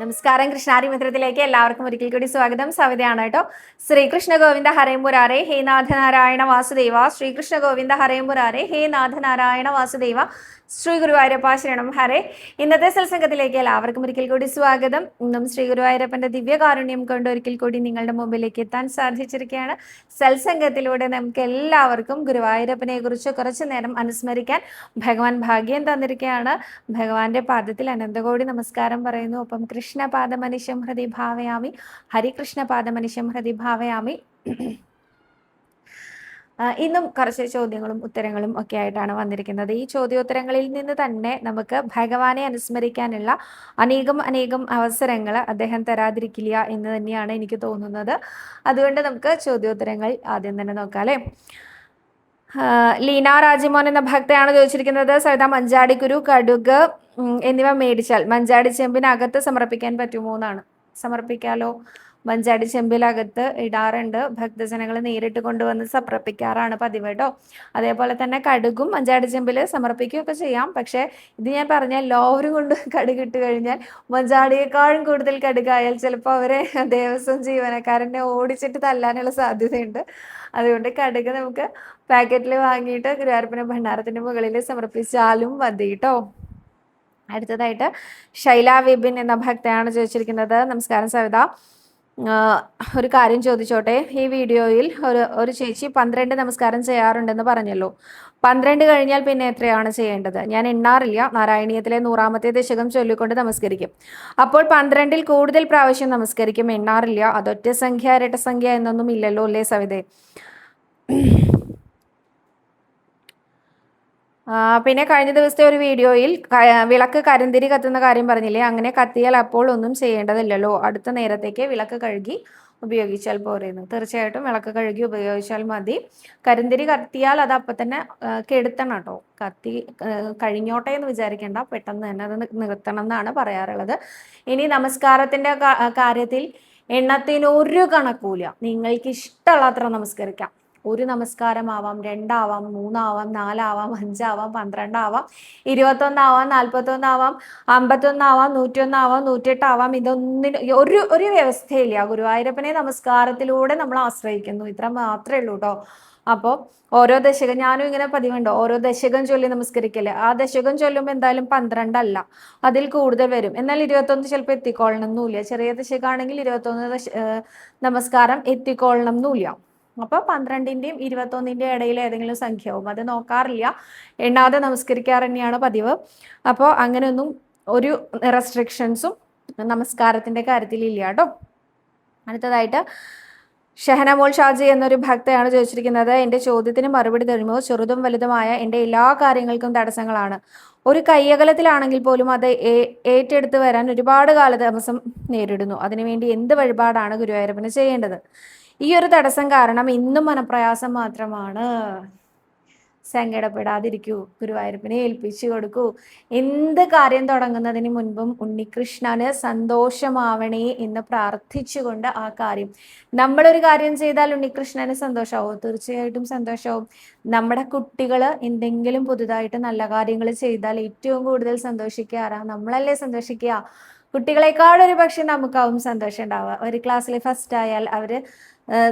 നമസ്കാരം. കൃഷ്ണാരി മിത്രത്തിലേക്ക് എല്ലാവർക്കും ഒരിക്കൽ കൂടി സ്വാഗതം. സവിതയാണ് കേട്ടോ. ശ്രീകൃഷ്ണ ഗോവിന്ദ ഹരേ മുരാരേ ഹേ നാഥനാരായണ വാസുദേവ. ശ്രീകൃഷ്ണ ഗോവിന്ദ ഹരേ മുരാരേ ഹേ നാഥനാരായണ വാസുദേവ. ശ്രീ ഗുരുവായൂരപ്പ ശരണം ഹരേ. ഇന്നത്തെ സത്സംഗത്തിലേക്ക് എല്ലാവർക്കും ഒരിക്കൽ കൂടി സ്വാഗതം. ഇന്നും ശ്രീ ഗുരുവായൂരപ്പന്റെ ദിവ്യകാരുണ്യം കൊണ്ട് ഒരിക്കൽ കൂടി നിങ്ങളുടെ മുമ്പിലേക്ക് എത്താൻ സാധിച്ചിരിക്കുകയാണ്. സത്സംഗത്തിലൂടെ നമുക്ക് എല്ലാവർക്കും ഗുരുവായൂരപ്പനെ കുറിച്ച് കുറച്ചു നേരം അനുസ്മരിക്കാൻ ഭഗവാൻ ഭാഗ്യം തന്നിരിക്കുകയാണ്. ഭഗവാന്റെ പാദത്തിൽ അനന്തകോടി നമസ്കാരം പറയുന്നു. ഒപ്പം കൃഷ്ണപാദമനിശം ഹൃദി ഭാവയാമി, ഹരികൃഷ്ണപാദമനിശം ഹൃദി ഭാവയാമി. ഇന്നും കുറച്ച് ചോദ്യങ്ങളും ഉത്തരങ്ങളും ഒക്കെ ആയിട്ടാണ് വന്നിരിക്കുന്നത്. ഈ ചോദ്യോത്തരങ്ങളിൽ നിന്ന് തന്നെ നമുക്ക് ഭഗവാനെ അനുസ്മരിക്കാനുള്ള അനേകം അവസരങ്ങൾ അദ്ദേഹം തരാതിരിക്കില്ല എന്ന് തന്നെയാണ് എനിക്ക് തോന്നുന്നത്. അതുകൊണ്ട് നമുക്ക് ചോദ്യോത്തരങ്ങൾ ആദ്യം തന്നെ നോക്കാം അല്ലേ. ലീന രാജിമോൻ എന്ന ഭക്തയാണ് ചോദിച്ചിരിക്കുന്നത്. സവിത, മഞ്ചാടിക്കുരു, കടുക് എന്നിവ മേടിച്ചാൽ മഞ്ചാടി ചെമ്പിനകത്ത് സമർപ്പിക്കാൻ പറ്റുമോ എന്നാണ്. സമർപ്പിക്കാലോ. മഞ്ചാടി ചെമ്പിലകത്ത് ഇടാറുണ്ട്. ഭക്തജനങ്ങൾ നേരിട്ട് കൊണ്ടുവന്ന് സമർപ്പിക്കാറാണ് പതിവ് കേട്ടോ. അതേപോലെ തന്നെ കടുകും മഞ്ചാടി ചെമ്പിൽ സമർപ്പിക്കുകയൊക്കെ ചെയ്യാം. പക്ഷേ ഇത് ഞാൻ പറഞ്ഞ എല്ലാവരും കൊണ്ട് കടുകിട്ട് കഴിഞ്ഞാൽ മഞ്ചാടിയേക്കാളും കൂടുതൽ കടുകായാൽ ചിലപ്പോൾ അവരെ ദേവസ്വം ജീവനക്കാരനെ ഓടിച്ചിട്ട് തല്ലാനുള്ള സാധ്യതയുണ്ട്. അതുകൊണ്ട് കടുക് നമുക്ക് പാക്കറ്റിൽ വാങ്ങിയിട്ട് ഗുരുവായൂരപ്പന ഭണ്ഡാരത്തിന്റെ മുകളിൽ സമർപ്പിച്ചാലും മതി കേട്ടോ. അടുത്തതായിട്ട് ശൈല വിപിൻ എന്ന ഭക്തയാണ് ചോദിച്ചിരിക്കുന്നത്. നമസ്കാരം സവിത, ഒരു കാര്യം ചോദിച്ചോട്ടെ. ഈ വീഡിയോയിൽ ഒരു ചേച്ചി 12 നമസ്കാരം ചെയ്യാറുണ്ടെന്ന് പറഞ്ഞല്ലോ. 12 കഴിഞ്ഞാൽ പിന്നെ എത്രയാണ് ചെയ്യേണ്ടത്? ഞാൻ എണ്ണാറില്ല. നാരായണീയത്തിലെ 100ാമത്തെ ദശകം ചൊല്ലിക്കൊണ്ട് നമസ്കരിക്കും. അപ്പോൾ 12ൽ കൂടുതൽ പ്രാവശ്യം നമസ്കരിക്കും, എണ്ണാറില്ല. അതൊറ്റ സംഖ്യ ഇരട്ട സംഖ്യ എന്നൊന്നും ഇല്ലല്ലോ അല്ലേ സവിതേ? പിന്നെ കഴിഞ്ഞ ദിവസത്തെ ഒരു വീഡിയോയിൽ വിളക്ക് കരിന്തിരി കത്തുന്ന കാര്യം പറഞ്ഞില്ലേ? അങ്ങനെ കത്തിയാൽ അപ്പോൾ ഒന്നും ചെയ്യേണ്ടതില്ലല്ലോ, അടുത്ത നേരത്തേക്ക് വിളക്ക് കഴുകി ഉപയോഗിച്ചാൽ പോരെയെന്ന്. തീർച്ചയായിട്ടും വിളക്ക് കഴുകി ഉപയോഗിച്ചാൽ മതി. കരിന്തിരി കത്തിയാൽ അത് അപ്പം തന്നെ കെടുത്തണം കേട്ടോ. കത്തി കഴിഞ്ഞോട്ടെ എന്ന് വിചാരിക്കേണ്ട, പെട്ടെന്ന് തന്നെ അത് നിർത്തണം എന്നാണ് പറയാറുള്ളത്. ഇനി നമസ്കാരത്തിന്റെ കാര്യത്തിൽ എണ്ണത്തിനൊരു കണക്കൂല. നിങ്ങൾക്ക് ഇഷ്ടമുള്ളത്ര നമസ്കരിക്കാം. ഒരു നമസ്കാരമാവാം, 2 ആവാം, 3 ആവാം, 4 ആവാം, 5 ആവാം, 12 ആവാം, 21 ആവാം, 41 ആവാം, 51 ആവാം, 101 ആവാം, 108 ആവാം. ഇതൊന്നിന് ഒരു വ്യവസ്ഥയില്ല. ഗുരുവായൂരപ്പനെ നമസ്കാരത്തിലൂടെ നമ്മൾ ആശ്രയിക്കുന്നു, ഇത്ര മാത്രമേ ഉള്ളൂ കേട്ടോ. അപ്പോൾ ഓരോ ദശകം, ഞാനും ഇങ്ങനെ പതിവുണ്ട്, ഓരോ ദശകം ചൊല്ലി നമസ്കരിക്കല്ലേ. ആ ദശകം ചൊല്ലുമ്പോൾ എന്തായാലും 12 അല്ല, അതിൽ കൂടുതൽ വരും. എന്നാൽ 21 ചിലപ്പോൾ എത്തിക്കൊള്ളണമെന്നില്ല. ചെറിയ ദശകമാണെങ്കിൽ 21 നമസ്കാരം എത്തിക്കൊള്ളണമെന്നില്ല. അപ്പോൾ 12ന്റെയും 21ന്റെയും ഇടയിൽ ഏതെങ്കിലും സംഖ്യയാവും. അത് നോക്കാറില്ല, എണ്ണാതെ നമസ്കരിക്കാറ് തന്നെയാണ് പതിവ്. അപ്പോൾ അങ്ങനെയൊന്നും ഒരു റെസ്ട്രിക്ഷൻസും നമസ്കാരത്തിന്റെ കാര്യത്തിൽ ഇല്ല കേട്ടോ. അടുത്തതായിട്ട് ഷഹനമോൾ ഷാജി എന്നൊരു ഭക്തയാണ് ചോദിച്ചിരിക്കുന്നത്. എൻ്റെ ചോദ്യത്തിന് മറുപടി തരുമ്പോൾ ചെറുതും വലുതുമായ എൻ്റെ എല്ലാ കാര്യങ്ങൾക്കും തടസ്സങ്ങളാണ്. ഒരു കയ്യകലത്തിലാണെങ്കിൽ പോലും അത് ഏറ്റെടുത്ത് വരാൻ ഒരുപാട് കാലതാമസം നേരിടുന്നു. അതിനുവേണ്ടി എന്ത് വഴിപാടാണ് ഗുരുവായൂരപ്പന് ചെയ്യേണ്ടത്? ഈ ഒരു തടസ്സം കാരണം ഇന്നും മനപ്രയാസം മാത്രമാണ്. സങ്കടപ്പെടാതിരിക്കൂ, ഗുരുവായൂരപ്പനെ ഏൽപ്പിച്ചു കൊടുക്കൂ. എന്ത് കാര്യം തുടങ്ങുന്നതിന് മുൻപും ഉണ്ണികൃഷ്ണന് സന്തോഷമാവണേ എന്ന് പ്രാർത്ഥിച്ചുകൊണ്ട് ആ കാര്യം, നമ്മളൊരു കാര്യം ചെയ്താൽ ഉണ്ണികൃഷ്ണന് സന്തോഷമാവും. തീർച്ചയായിട്ടും സന്തോഷമാവും. നമ്മുടെ കുട്ടികൾ എന്തെങ്കിലും പുതുതായിട്ട് നല്ല കാര്യങ്ങൾ ചെയ്താൽ ഏറ്റവും കൂടുതൽ സന്തോഷിക്കാറാ നമ്മളല്ലേ സന്തോഷിക്കുക. കുട്ടികളെക്കാൾ ഒരു പക്ഷെ നമുക്കാവും സന്തോഷം ഉണ്ടാവുക. ഒരു ക്ലാസ്സിൽ ഫസ്റ്റ് ആയാൽ, അവര്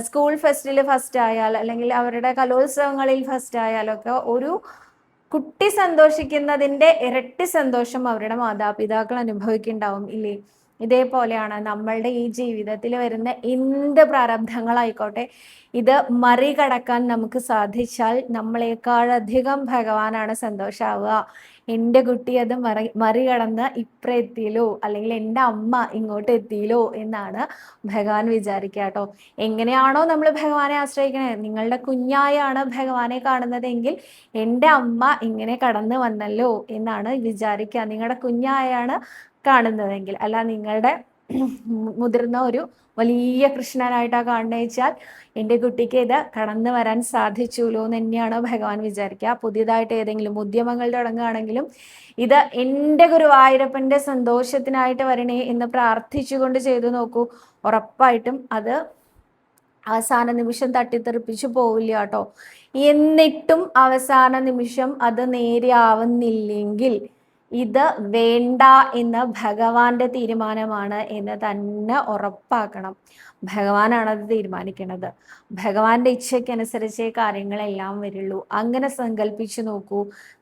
സ്കൂൾ ഫെസ്റ്റിൽ ഫസ്റ്റ് ആയാൽ, അല്ലെങ്കിൽ അവരുടെ കലോത്സവങ്ങളിൽ ഫസ്റ്റ് ആയാലൊക്കെ ഒരു കുട്ടി സന്തോഷിക്കുന്നതിൻ്റെ ഇരട്ടി സന്തോഷം അവരുടെ മാതാപിതാക്കൾ അനുഭവിക്കുന്നുണ്ടാവും ഇല്ലേ? ഇതേപോലെയാണ് നമ്മളുടെ ഈ ജീവിതത്തിൽ വരുന്ന എന്ത് പ്രാരബ്ധങ്ങളായിക്കോട്ടെ, ഇത് മറികടക്കാൻ നമുക്ക് സാധിച്ചാൽ നമ്മളെക്കാളധികം ഭഗവാനാണ് സന്തോഷാവുക. എൻ്റെ കുട്ടി അത് മറികടന്ന് ഇപ്പുറം എത്തിയല്ലോ, അല്ലെങ്കിൽ എൻ്റെ അമ്മ ഇങ്ങോട്ട് എത്തിയല്ലോ എന്നാണ് ഭഗവാൻ വിചാരിക്കുക കേട്ടോ. എങ്ങനെയാണോ നമ്മൾ ഭഗവാനെ ആശ്രയിക്കണേ, നിങ്ങളുടെ കുഞ്ഞായാണ് ഭഗവാനെ കാണുന്നതെങ്കിൽ എൻ്റെ അമ്മ ഇങ്ങനെ കടന്നു വന്നല്ലോ എന്നാണ് വിചാരിക്കുക. നിങ്ങളുടെ കുഞ്ഞായാണ് കാണുന്നതെങ്കിൽ, അല്ല നിങ്ങളുടെ മുതിർന്ന ഒരു വലിയ കൃഷ്ണനായിട്ടാണ് കാണുന്നത് വെച്ചാൽ എൻ്റെ കുട്ടിക്ക് ഇത് കടന്നു വരാൻ സാധിച്ചുല്ലോ എന്ന് തന്നെയാണ് ഭഗവാൻ വിചാരിക്കുക. പുതിയതായിട്ട് ഏതെങ്കിലും ഉദ്യമങ്ങൾ തുടങ്ങുകയാണെങ്കിലും ഇത് എൻ്റെ ഗുരുവായൂരപ്പൻ്റെ സന്തോഷത്തിനായിട്ട് വരണേ എന്ന് പ്രാർത്ഥിച്ചുകൊണ്ട് ചെയ്തു നോക്കൂ. ഉറപ്പായിട്ടും അത് അവസാന നിമിഷം തട്ടിത്തെറിപ്പിച്ചു പോവില്ല കേട്ടോ. എന്നിട്ടും അവസാന നിമിഷം അത് നേരെയാവുന്നില്ലെങ്കിൽ ഇത് വേണ്ട എന്ന് ഭഗവാന്റെ തീരുമാനമാണ് എന്ന് തന്നെ ഉറപ്പാക്കണം. ഭഗവാനാണ് അത് തീരുമാനിക്കുന്നത്. ഭഗവാന്റെ ഇച്ഛയ്ക്കനുസരിച്ചേ കാര്യങ്ങളെല്ലാം വരുള്ളൂ. അങ്ങനെ സങ്കല്പിച്ചു നോക്കൂ.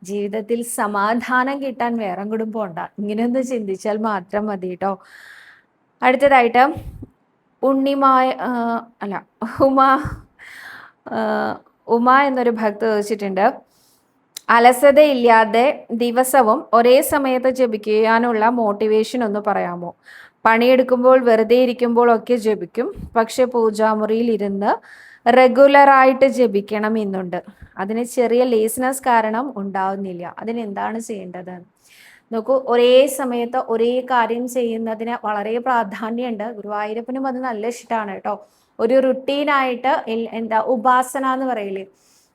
ജീവിതത്തിൽ സമാധാനം കിട്ടാൻ വേറെ കൂടെ പോണ്ട. ഇങ്ങനെയൊന്ന് ചിന്തിച്ചാൽ മാത്രം മതി കേട്ടോ. അടുത്തതായിട്ട് ഉണ്ണിമായ അല്ല ഉമ ഉമ എന്നൊരു ഭക്ത ചോദിച്ചിട്ടുണ്ട്, അലസതയില്ലാതെ ദിവസവും ഒരേ സമയത്ത് ജപിക്കാനുള്ള മോട്ടിവേഷൻ ഒന്ന് പറയാമോ? പണിയെടുക്കുമ്പോൾ വെറുതെ ഇരിക്കുമ്പോൾ ഒക്കെ ജപിക്കും, പക്ഷെ പൂജാമുറിയിൽ ഇരുന്ന് റെഗുലറായിട്ട് ജപിക്കണം എന്നുണ്ട്. അതിന് ചെറിയ ലേസിനെസ് കാരണം ഉണ്ടാവുന്നില്ല. അതിനെന്താണ് ചെയ്യേണ്ടത്? നോക്കൂ, ഒരേ സമയത്ത് ഒരേ കാര്യം ചെയ്യുന്നതിന് വളരെ പ്രാധാന്യമുണ്ട്. ഗുരുവായൂരപ്പനും അത് നല്ല ഇഷ്ടമാണ് കേട്ടോ. ഒരു റുട്ടീനായിട്ട് എന്താ ഉപാസന എന്ന് പറയില്ലേ,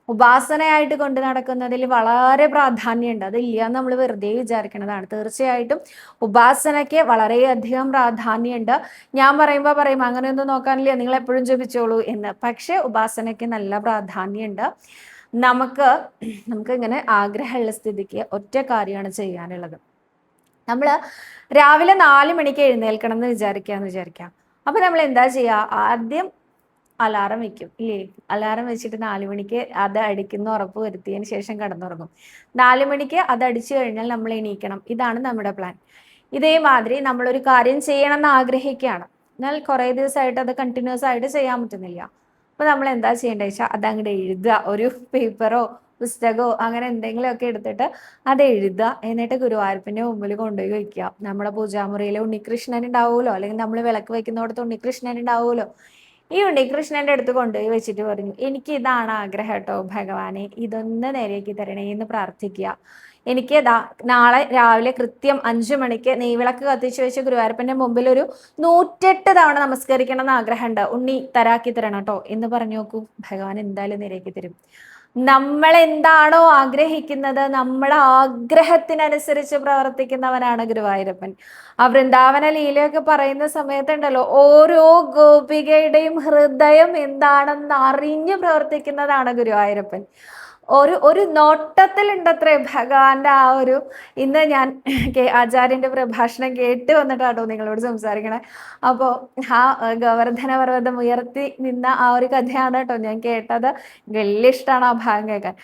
ഉപാസനയായിട്ട് കൊണ്ട് നടക്കുന്നതിൽ വളരെ പ്രാധാന്യമുണ്ട്. അതില്ല നമ്മൾ വെറുതെ വിചാരിക്കുന്നതാണ്. തീർച്ചയായിട്ടും ഉപാസനയ്ക്ക് വളരെയധികം പ്രാധാന്യമുണ്ട്. ഞാൻ പറയും അങ്ങനെയൊന്നും നോക്കാനില്ല, നിങ്ങൾ എപ്പോഴും ജപിച്ചോളൂ എന്ന്. പക്ഷെ ഉപാസനയ്ക്ക് നല്ല പ്രാധാന്യമുണ്ട്. നമുക്ക് ഇങ്ങനെ ആഗ്രഹമുള്ള സ്ഥിതിക്ക് ഒറ്റ കാര്യമാണ് ചെയ്യാനുള്ളത്. നമ്മൾ രാവിലെ 4 മണിക്ക് എഴുന്നേൽക്കണം എന്ന് വിചാരിക്കാം. അപ്പൊ നമ്മൾ എന്താ ചെയ്യുക? ആദ്യം അലാറം വെക്കും ഇല്ലേ? അലാറം വെച്ചിട്ട് 4 മണിക്ക് അത് അടിക്കുന്ന ഉറപ്പ് വരുത്തിയതിന് ശേഷം കിടന്നുറങ്ങും. 4 മണിക്ക് അത് അടിച്ചു കഴിഞ്ഞാൽ നമ്മൾ എണീക്കണം. ഇതാണ് നമ്മുടെ പ്ലാൻ. ഇതേമാതിരി നമ്മളൊരു കാര്യം ചെയ്യണം എന്ന് ആഗ്രഹിക്കുകയാണ്, എന്നാൽ കുറേ ദിവസമായിട്ട് അത് കണ്ടിന്യൂസ് ആയിട്ട് ചെയ്യാൻ പറ്റുന്നില്ല. അപ്പൊ നമ്മൾ എന്താ ചെയ്യേണ്ടത് വെച്ചാൽ അതങ്ങോട്ട് എഴുതുക. ഒരു പേപ്പറോ പുസ്തകമോ അങ്ങനെ എന്തെങ്കിലുമൊക്കെ എടുത്തിട്ട് അത് എഴുതുക. എന്നിട്ട് ഗുരുവായൂരപ്പൻ്റെ മുമ്പിൽ കൊണ്ടുപോയി വയ്ക്കുക. നമ്മുടെ പൂജാമുറിയിൽ ഉണ്ണികൃഷ്ണൻ ഉണ്ടാവുമല്ലോ, അല്ലെങ്കിൽ നമ്മൾ വിളക്ക് വയ്ക്കുന്നിടത്ത് ഉണ്ണികൃഷ്ണൻ ഉണ്ടാവുമല്ലോ. ഈ ഉണ്ണികൃഷ്ണന്റെ അടുത്ത് കൊണ്ടുപോയി വെച്ചിട്ട് പറഞ്ഞു, എനിക്ക് ഇതാണ് ആഗ്രഹം കേട്ടോ ഭഗവാനെ, ഇതൊന്ന് നേരെയാക്കി തരണേ എന്ന് പ്രാർത്ഥിക്കുക. എനിക്ക് നാളെ രാവിലെ കൃത്യം 5 മണിക്ക് നെയ്വിളക്ക് കത്തിച്ചു വെച്ച് ഗുരുവായൂരപ്പന്റെ മുമ്പിൽ ഒരു 108 തവണ നമസ്കരിക്കണം എന്ന് ആഗ്രഹമുണ്ട്. ഉണ്ണി തരാക്കി തരണം കേട്ടോ എന്ന് പറഞ്ഞു നോക്കൂ. ഭഗവാൻ എന്തായാലും നേരെയാക്കി തരും. നമ്മൾ എന്താണോ ആഗ്രഹിക്കുന്നത്, നമ്മുടെ ആഗ്രഹത്തിനനുസരിച്ച് പ്രവർത്തിക്കുന്നവനാണ് ഗുരുവായൂരപ്പൻ. ആ വൃന്ദാവന ലീലയൊക്കെ പറയുന്ന സമയത്തുണ്ടല്ലോ, ഓരോ ഗോപികയുടെയും ഹൃദയം എന്താണെന്ന് അറിഞ്ഞു പ്രവർത്തിക്കുന്നതാണ് ഗുരുവായൂരപ്പൻ. ഒരു നോട്ടത്തിലുണ്ടത്രേ ഭഗവാന്റെ ആ ഒരു. ഇന്ന് ഞാൻ ആചാര്യന്റെ പ്രഭാഷണം കേട്ട് വന്നിട്ടാട്ടോ നിങ്ങളോട് സംസാരിക്കണേ. അപ്പോൾ ആ ഗോവർദ്ധന പർവ്വതം ഉയർത്തി നിന്ന ആ ഒരു കഥയാണ് കേട്ടോ ഞാൻ കേട്ടത്. വലിയ ഇഷ്ടമാണ് ആ ഭാഗം കേൾക്കാൻ.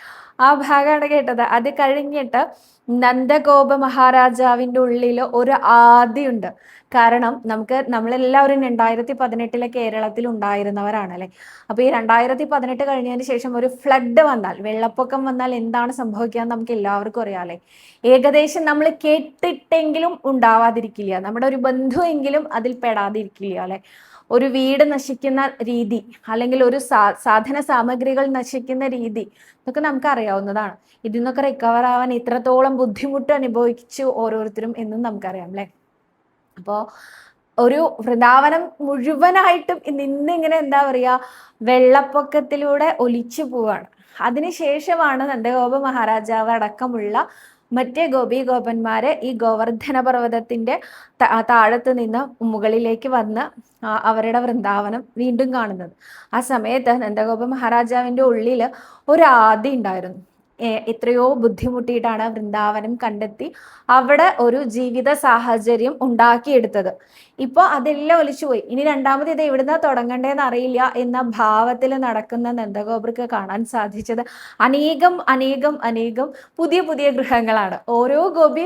ആ ഭാഗമാണ് കേട്ടത്. അത് കഴിഞ്ഞിട്ട് നന്ദഗോപ മഹാരാജാവിൻ്റെ ഉള്ളിൽ ഒരു ആദിയുണ്ട്. കാരണം നമ്മളെല്ലാവരും 2018 കേരളത്തിൽ ഉണ്ടായിരുന്നവരാണല്ലേ. അപ്പൊ ഈ 2018 കഴിഞ്ഞതിന് ശേഷം ഒരു ഫ്ലഡ് വന്നാൽ, വെള്ളപ്പൊക്കം വന്നാൽ എന്താണ് സംഭവിക്കുക എന്ന് നമുക്ക് എല്ലാവർക്കും അറിയാമല്ലേ. ഏകദേശം നമ്മൾ കേട്ടിട്ടെങ്കിലും ഉണ്ടാവാതിരിക്കില്ല, നമ്മുടെ ഒരു ബന്ധുവെങ്കിലും അതിൽ പെടാതിരിക്കില്ല അല്ലെ. ഒരു വീട് നശിക്കുന്ന രീതി, അല്ലെങ്കിൽ ഒരു സാധന സാമഗ്രികൾ നശിക്കുന്ന രീതി, ഇതൊക്കെ നമുക്ക് അറിയാവുന്നതാണ്. ഇതിൽ നിന്നൊക്കെ റിക്കവർ ആവാൻ ഇത്രത്തോളം ബുദ്ധിമുട്ട് അനുഭവിച്ചു ഓരോരുത്തരും എന്നും നമുക്കറിയാം അല്ലെ. അപ്പോൾ ഒരു വൃന്ദാവനം മുഴുവനായിട്ടും നിന്നിങ്ങനെ എന്താ പറയുക, വെള്ളപ്പൊക്കത്തിലൂടെ ഒലിച്ചു പോവാണ്. അതിനുശേഷമാണ് നന്ദഗോപ മഹാരാജാവ് അടക്കമുള്ള മറ്റേ ഗോപന്മാര് ഈ ഗോവർദ്ധന പർവ്വതത്തിന്റെ താഴത്ത് നിന്ന് മുകളിലേക്ക് വന്ന് അവരുടെ വൃന്ദാവനം വീണ്ടും കാണുന്നത്. ആ സമയത്ത് നന്ദഗോപ മഹാരാജാവിന്റെ ഉള്ളിൽ ഒരു ആദി ഉണ്ടായിരുന്നു. എത്രയോ ബുദ്ധിമുട്ടിയിട്ടാണ് വൃന്ദാവനം കണ്ടെത്തി അവിടെ ഒരു ജീവിത സാഹചര്യം ഉണ്ടാക്കിയെടുത്തത്. ഇപ്പോൾ അതെല്ലാം ഒലിച്ചുപോയി. ഇനി രണ്ടാമത് ഇത് എവിടുന്നാ തുടങ്ങണ്ടേന്ന് അറിയില്ല എന്ന ഭാവത്തിൽ നടക്കുന്ന നന്ദഗോപർക്ക് കാണാൻ സാധിച്ചത് അനേകം അനേകം അനേകം പുതിയ പുതിയ ഗൃഹങ്ങളാണ്. ഓരോ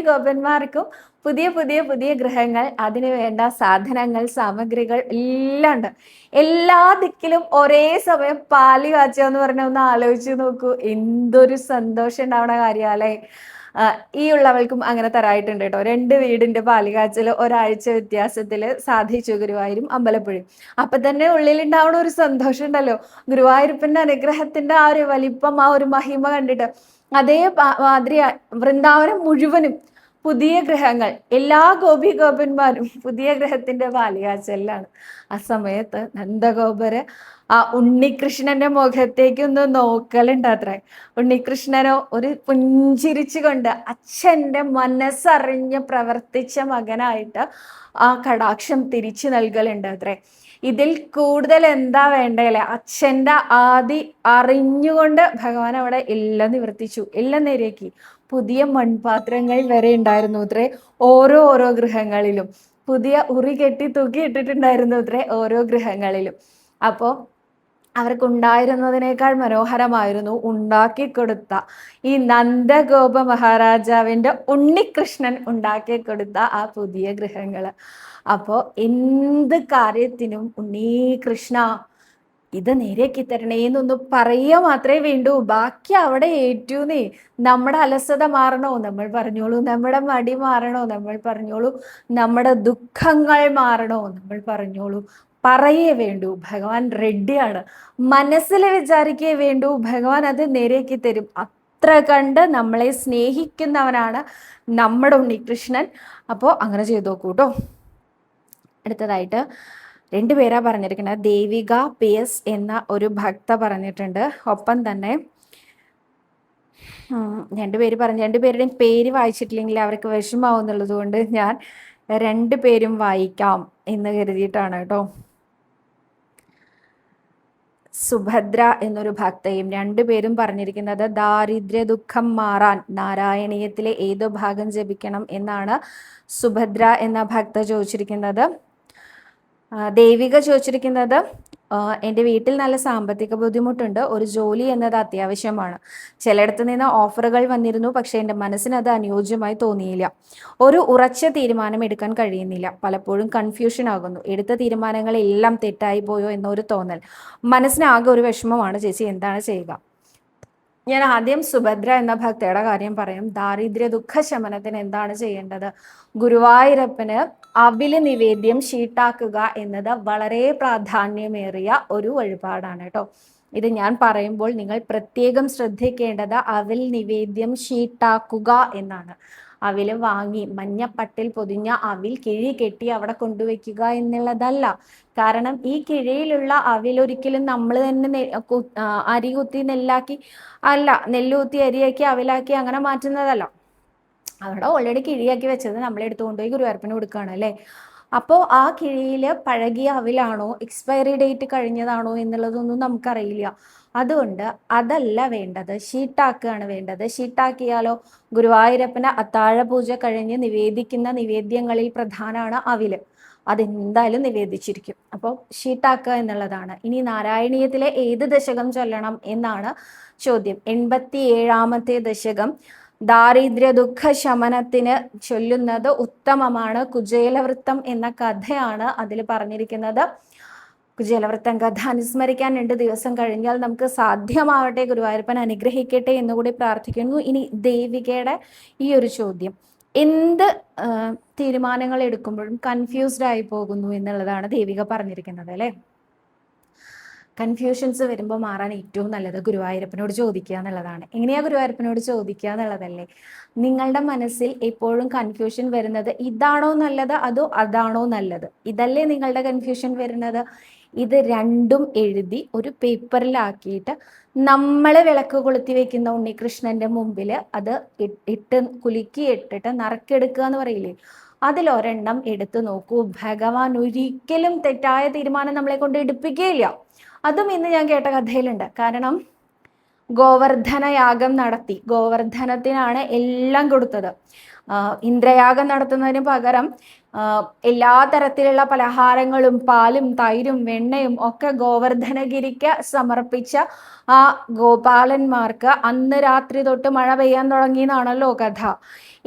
ഗോപന്മാർക്കും പുതിയ പുതിയ പുതിയ ഗൃഹങ്ങൾ, അതിന് വേണ്ട സാധനങ്ങൾ, സാമഗ്രികൾ എല്ലാം ഉണ്ട്. എല്ലാ ദിക്കിലും ഒരേ സമയം പാല് കാച്ചുക എന്ന് പറഞ്ഞാൽ ഒന്ന് ആലോചിച്ച് നോക്കൂ, എന്തൊരു സന്തോഷം ഉണ്ടാവണ കാര്യമല്ലേ. ഈ ഉള്ളവൾക്കും അങ്ങനെ തരായിട്ടുണ്ട് കേട്ടോ. 2 വീടിന്റെ പാല് കാച്ചൽ ഒരാഴ്ച വ്യത്യാസത്തിൽ സാധിച്ചു ഗുരുവായൂരും അമ്പലപ്പുഴയും. അപ്പൊ തന്നെ ഉള്ളിലുണ്ടാവണ ഒരു സന്തോഷം ഉണ്ടല്ലോ, ഗുരുവായൂരപ്പന്റെ അനുഗ്രഹത്തിന്റെ ആ ഒരു വലിപ്പം, ആ ഒരു മഹിമ കണ്ടിട്ട്. അതേ മാതിരി വൃന്ദാവനം മുഴുവനും പുതിയ ഗ്രഹങ്ങൾ, എല്ലാ ഗോപന്മാരും പുതിയ ഗ്രഹത്തിന്റെ പാലുകാച്ചലിലാണ്. ആ സമയത്ത് നന്ദഗോപര് ആ ഉണ്ണികൃഷ്ണന്റെ മുഖത്തേക്കൊന്ന് നോക്കലുണ്ട് അത്രേ. ഉണ്ണികൃഷ്ണനോ ഒരു പുഞ്ചിരിച്ചുകൊണ്ട് അച്ഛൻ്റെ മനസ്സറിഞ്ഞ് പ്രവർത്തിച്ച മകനായിട്ട് ആ കടാക്ഷം തിരിച്ചു നൽകലുണ്ട് അത്രേ. ഇതിൽ കൂടുതൽ എന്താ വേണ്ടല്ലേ? അച്ഛൻ്റെ ആദി അറിഞ്ഞുകൊണ്ട് ഭഗവാൻ അവിടെ എല്ലാം നിവർത്തിച്ചു, എല്ലാം നേരെയാക്കി. പുതിയ മൺപാത്രങ്ങൾ വരെ ഉണ്ടായിരുന്നു അത്രേ ഓരോ ഗൃഹങ്ങളിലും. പുതിയ ഉറി കെട്ടി തൂക്കി ഇട്ടിട്ടുണ്ടായിരുന്നു അത്രേ ഓരോ ഗൃഹങ്ങളിലും. അപ്പോൾ അവർക്കുണ്ടായിരുന്നതിനേക്കാൾ മനോഹരമായിരുന്നു ഉണ്ടാക്കി കൊടുത്ത ഈ നന്ദഗോപ മഹാരാജാവിൻ്റെ ഉണ്ണികൃഷ്ണൻ ഉണ്ടാക്കി കൊടുത്ത ആ പുതിയ ഗൃഹങ്ങൾ. അപ്പോൾ എന്ത് കാര്യത്തിനും ഉണ്ണീകൃഷ്ണ ഇത് നേരെയാക്കി തരണേ എന്നൊന്ന് പറയുക മാത്രമേ വേണ്ടൂ, ബാക്കി അവിടെ ഏറ്റൂന്നേ. നമ്മുടെ അലസത മാറണോ നമ്മൾ പറഞ്ഞോളൂ, നമ്മുടെ മടി മാറണോ നമ്മൾ പറഞ്ഞോളൂ, നമ്മുടെ ദുഃഖങ്ങൾ മാറണോ നമ്മൾ പറഞ്ഞോളൂ, പറയേ വേണ്ടൂ, ഭഗവാൻ റെഡിയാണ്. മനസ്സിൽ വിചാരിക്കേ വേണ്ടൂ, ഭഗവാൻ അത് നേരെയാക്കി തരും. അത്ര കണ്ട് നമ്മളെ സ്നേഹിക്കുന്നവനാണ് നമ്മുടെ ഉണ്ണികൃഷ്ണൻ. അപ്പോൾ അങ്ങനെ ചെയ്തു നോക്കൂ കേട്ടോ. അടുത്തതായിട്ട് 2 പേരാ പറഞ്ഞിരിക്കുന്നത്. ദേവിക PS എന്ന ഒരു ഭക്ത പറഞ്ഞിട്ടുണ്ട്. ഒപ്പം തന്നെ 2 പേര് പറഞ്ഞു. 2 പേരുടെയും പേര് വായിച്ചിട്ടില്ലെങ്കിൽ അവർക്ക് വിഷമാവുന്നുള്ളത് കൊണ്ട് ഞാൻ 2 പേരും വായിക്കാം എന്ന് കരുതിയിട്ടാണ് കേട്ടോ. സുഭദ്ര എന്നൊരു ഭക്തയും 2 പേരും പറഞ്ഞിരിക്കുന്നത് ദാരിദ്ര്യ ദുഃഖം മാറാൻ നാരായണീയത്തിലെ ഏതോ ഭാഗം ജപിക്കണം എന്നാണ് സുഭദ്ര എന്ന ഭക്ത ചോദിച്ചിരിക്കുന്നത്. ദേവിക ചോദിച്ചിരിക്കുന്നത് എൻ്റെ വീട്ടിൽ നല്ല സാമ്പത്തിക ബുദ്ധിമുട്ടുണ്ട്, ഒരു ജോലി എന്നത് അത്യാവശ്യമാണ്. ചിലയിടത്ത് നിന്ന് ഓഫറുകൾ വന്നിരുന്നു, പക്ഷേ എൻ്റെ മനസ്സിന് അത് അനുയോജ്യമായി തോന്നിയില്ല. ഒരു ഉറച്ച തീരുമാനം എടുക്കാൻ കഴിയുന്നില്ല, പലപ്പോഴും കൺഫ്യൂഷൻ ആകുന്നു. എടുത്ത തീരുമാനങ്ങളെല്ലാം തെറ്റായി പോയോ എന്നൊരു തോന്നൽ. മനസ്സിനാകെ ഒരു വിഷമമാണ്. ചേച്ചി എന്താണ് ചെയ്യുക? ഞാൻ ആദ്യം സുഭദ്ര എന്ന ഭക്തയുടെ കാര്യം പറയും. ദാരിദ്ര്യ ദുഃഖ ശമനത്തിന് എന്താണ് ചെയ്യേണ്ടത്? ഗുരുവായൂരപ്പന് അവില് നിവേദ്യം ഷീട്ടാക്കുക എന്നത് വളരെ പ്രാധാന്യമേറിയ ഒരു വഴിപാടാണ് കേട്ടോ. ഇത് ഞാൻ പറയുമ്പോൾ നിങ്ങൾ പ്രത്യേകം ശ്രദ്ധിക്കേണ്ടത് അവിൽ നിവേദ്യം ഷീട്ടാക്കുക എന്നാണ്. അവില് വാങ്ങി മഞ്ഞപ്പട്ടിൽ പൊതിഞ്ഞ അവിൽ കിഴി കെട്ടി അവിടെ കൊണ്ടുവയ്ക്കുക എന്നുള്ളതല്ല. കാരണം ഈ കിഴിയിലുള്ള അവിലൊരിക്കലും നമ്മൾ തന്നെ അരി കുത്തി നെല്ലാക്കി അല്ല, നെല്ലുകുത്തി അരിയാക്കി അവിലാക്കി അങ്ങനെ മാറ്റുന്നതല്ല. അവിടെ ഓൾറെഡി കിഴിയാക്കി വെച്ചത് നമ്മൾ എടുത്തുകൊണ്ടുപോയി ഗുരുവായൂരപ്പന് കൊടുക്കുകയാണ് അല്ലേ. അപ്പോൾ ആ കിഴിയിൽ പഴകിയ അവിലാണോ എക്സ്പയറി ഡേറ്റ് കഴിഞ്ഞതാണോ എന്നുള്ളതൊന്നും നമുക്കറിയില്ല. അതുകൊണ്ട് അതല്ല വേണ്ടത്, ഷീട്ടാക്കുകയാണ് വേണ്ടത്. ഷീട്ടാക്കിയാലോ ഗുരുവായൂരപ്പന് അത്താഴ പൂജ കഴിഞ്ഞ് നിവേദിക്കുന്ന നിവേദ്യങ്ങളിൽ പ്രധാനമാണ് അവില്. അതെന്തായാലും നിവേദിച്ചിരിക്കും. അപ്പോൾ ഷീട്ടാക്കുക എന്നുള്ളതാണ്. ഇനി നാരായണീയത്തിലെ ഏത് ദശകം ചൊല്ലണം എന്നാണ് ചോദ്യം. 87ാമത്തെ ദശകം ദാരിദ്ര്യ ദുഃഖ ശമനത്തിന് ചൊല്ലുന്നത് ഉത്തമമാണ്. കുചേലവൃത്തം എന്ന കഥയാണ് അതിൽ പറഞ്ഞിരിക്കുന്നത്. കുചേലവൃത്തം കഥ അനുസ്മരിക്കാൻ 2 ദിവസം കഴിഞ്ഞാൽ നമുക്ക് സാധ്യമാവട്ടെ, ഗുരുവായൂരപ്പൻ അനുഗ്രഹിക്കട്ടെ എന്നുകൂടി പ്രാർത്ഥിക്കുന്നു. ഇനി ദേവികയുടെ ഈ ഒരു ചോദ്യം, എന്ത് തീരുമാനങ്ങൾ എടുക്കുമ്പോഴും കൺഫ്യൂസ്ഡ് ആയി പോകുന്നു എന്നുള്ളതാണ് ദേവിക പറഞ്ഞിരിക്കുന്നത് അല്ലേ. കൺഫ്യൂഷൻസ് വരുമ്പോൾ മാറാൻ ഏറ്റവും നല്ലത് ഗുരുവായൂരപ്പനോട് ചോദിക്കുക എന്നുള്ളതാണ്. എങ്ങനെയാ ഗുരുവായൂരപ്പനോട് ചോദിക്കുക എന്നുള്ളതല്ലേ. നിങ്ങളുടെ മനസ്സിൽ എപ്പോഴും കൺഫ്യൂഷൻ വരുന്നത് ഇതാണോ നല്ലത് അതോ അതാണോ നല്ലത്, ഇതല്ലേ നിങ്ങളുടെ കൺഫ്യൂഷൻ വരുന്നത്. ഇത് രണ്ടും എഴുതി ഒരു പേപ്പറിലാക്കിയിട്ട് നമ്മൾ വിളക്ക് കൊളുത്തി വെക്കുന്ന ഉണ്ണികൃഷ്ണന്റെ മുമ്പിൽ അത് കുലുക്കി ഇട്ടിട്ട് നറുക്കെടുക്കുക എന്ന് പറയില്ലേ, അതിലൊരെണ്ണം എടുത്തു നോക്കൂ. ഭഗവാൻ ഒരിക്കലും തെറ്റായ തീരുമാനം നമ്മളെ കൊണ്ട് എടുപ്പിക്കുകയില്ല. അതും ഇന്ന് ഞാൻ കേട്ട കഥയിലുണ്ട്. കാരണം ഗോവർദ്ധന യാഗം നടത്തി, ഗോവർദ്ധനത്തിനാണ് എല്ലാം കൊടുത്തത്. ഇന്ദ്രയാഗം നടത്തുന്നതിന് പകരം എല്ലാ തരത്തിലുള്ള പലഹാരങ്ങളും പാലും തൈരും വെണ്ണയും ഒക്കെ ഗോവർദ്ധനഗിരിക്ക് സമർപ്പിച്ച ആ ഗോപാലന്മാർക്ക് അന്ന് രാത്രി തൊട്ട് മഴ പെയ്യാൻ തുടങ്ങി എന്നാണല്ലോ കഥ.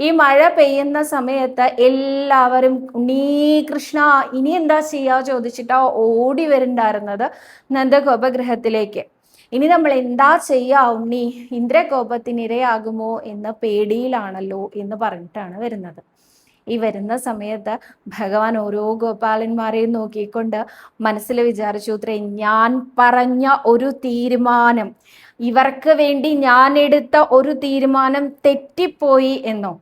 ഈ മഴ പെയ്യുന്ന സമയത്ത് എല്ലാവരും ഉണ്ണീകൃഷ്ണ ഇനി എന്താ ചെയ്യാ ചോദിച്ചിട്ടാ ഓടി വരുന്നുണ്ടായിരുന്നത് നന്ദഗോപഗൃഹത്തിലേക്ക്. ഇനി നമ്മൾ എന്താ ചെയ്യാ ഉണ്ണി, ഇന്ദ്രകോപത്തിനിരയാകുമോ എന്ന പേടിയിലാണല്ലോ എന്ന് പറഞ്ഞിട്ടാണ് വരുന്നത്. ഈ വരുന്ന സമയത്ത് ഭഗവാൻ ഓരോ ഗോപാലന്മാരെയും നോക്കിക്കൊണ്ട് മനസ്സിൽ വിചാരിച്ചു അത്രേ, ഞാൻ പറഞ്ഞ ഒരു തീരുമാനം, ഇവർക്ക് വേണ്ടി ഞാൻ എടുത്ത ഒരു തീരുമാനം തെറ്റിപ്പോയി എന്നോ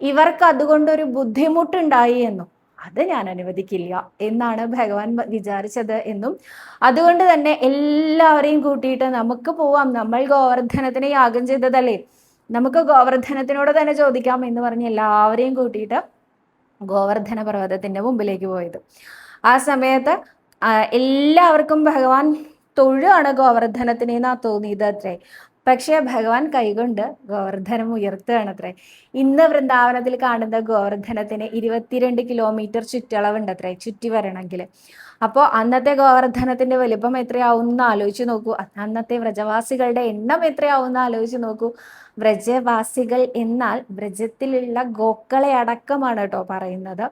ഇവർക്ക് അതുകൊണ്ടൊരു ബുദ്ധിമുട്ടുണ്ടായി എന്നോ അത് ഞാൻ അനുവദിക്കില്ല എന്നാണ് ഭഗവാൻ വിചാരിച്ചത് എന്നും, അതുകൊണ്ട് തന്നെ എല്ലാവരെയും കൂട്ടിയിട്ട് നമുക്ക് പോവാം, നമ്മൾ ഗോവർദ്ധനത്തിനെ യാഗം ചെയ്തതല്ലേ, നമുക്ക് ഗോവർദ്ധനത്തിനോട് തന്നെ ചോദിക്കാം എന്ന് പറഞ്ഞ് എല്ലാവരെയും കൂട്ടിയിട്ട് ഗോവർദ്ധന പർവ്വതത്തിന്റെ മുമ്പിലേക്ക് പോയത്. ആ സമയത്ത് എല്ലാവർക്കും ഭഗവാൻ തൊഴുകയാണ് ഗോവർദ്ധനത്തിനെന്നാ തോന്നിയത് അത്രേ. പക്ഷെ ഭഗവാൻ കൈകൊണ്ട് ഗോവർദ്ധനം ഉയർത്തുകയാണ് അത്രേ. ഇന്ന് വൃന്ദാവനത്തിൽ കാണുന്ന ഗോവർദ്ധനത്തിന് 22 കിലോമീറ്റർ ചുറ്റളവുണ്ട് അത്രേ, ചുറ്റി വരണമെങ്കിൽ. അപ്പോൾ അന്നത്തെ ഗോവർദ്ധനത്തിന്റെ വലിപ്പം എത്രയാവും എന്ന് ആലോചിച്ച് നോക്കൂ. അന്നത്തെ വ്രജവാസികളുടെ എണ്ണം എത്രയാവും എന്ന് ആലോചിച്ച് നോക്കൂ. വ്രജവാസികൾ എന്നാൽ വ്രജത്തിലുള്ള ഗോക്കളെ അടക്കമാണ് കേട്ടോ പറയുന്നത്.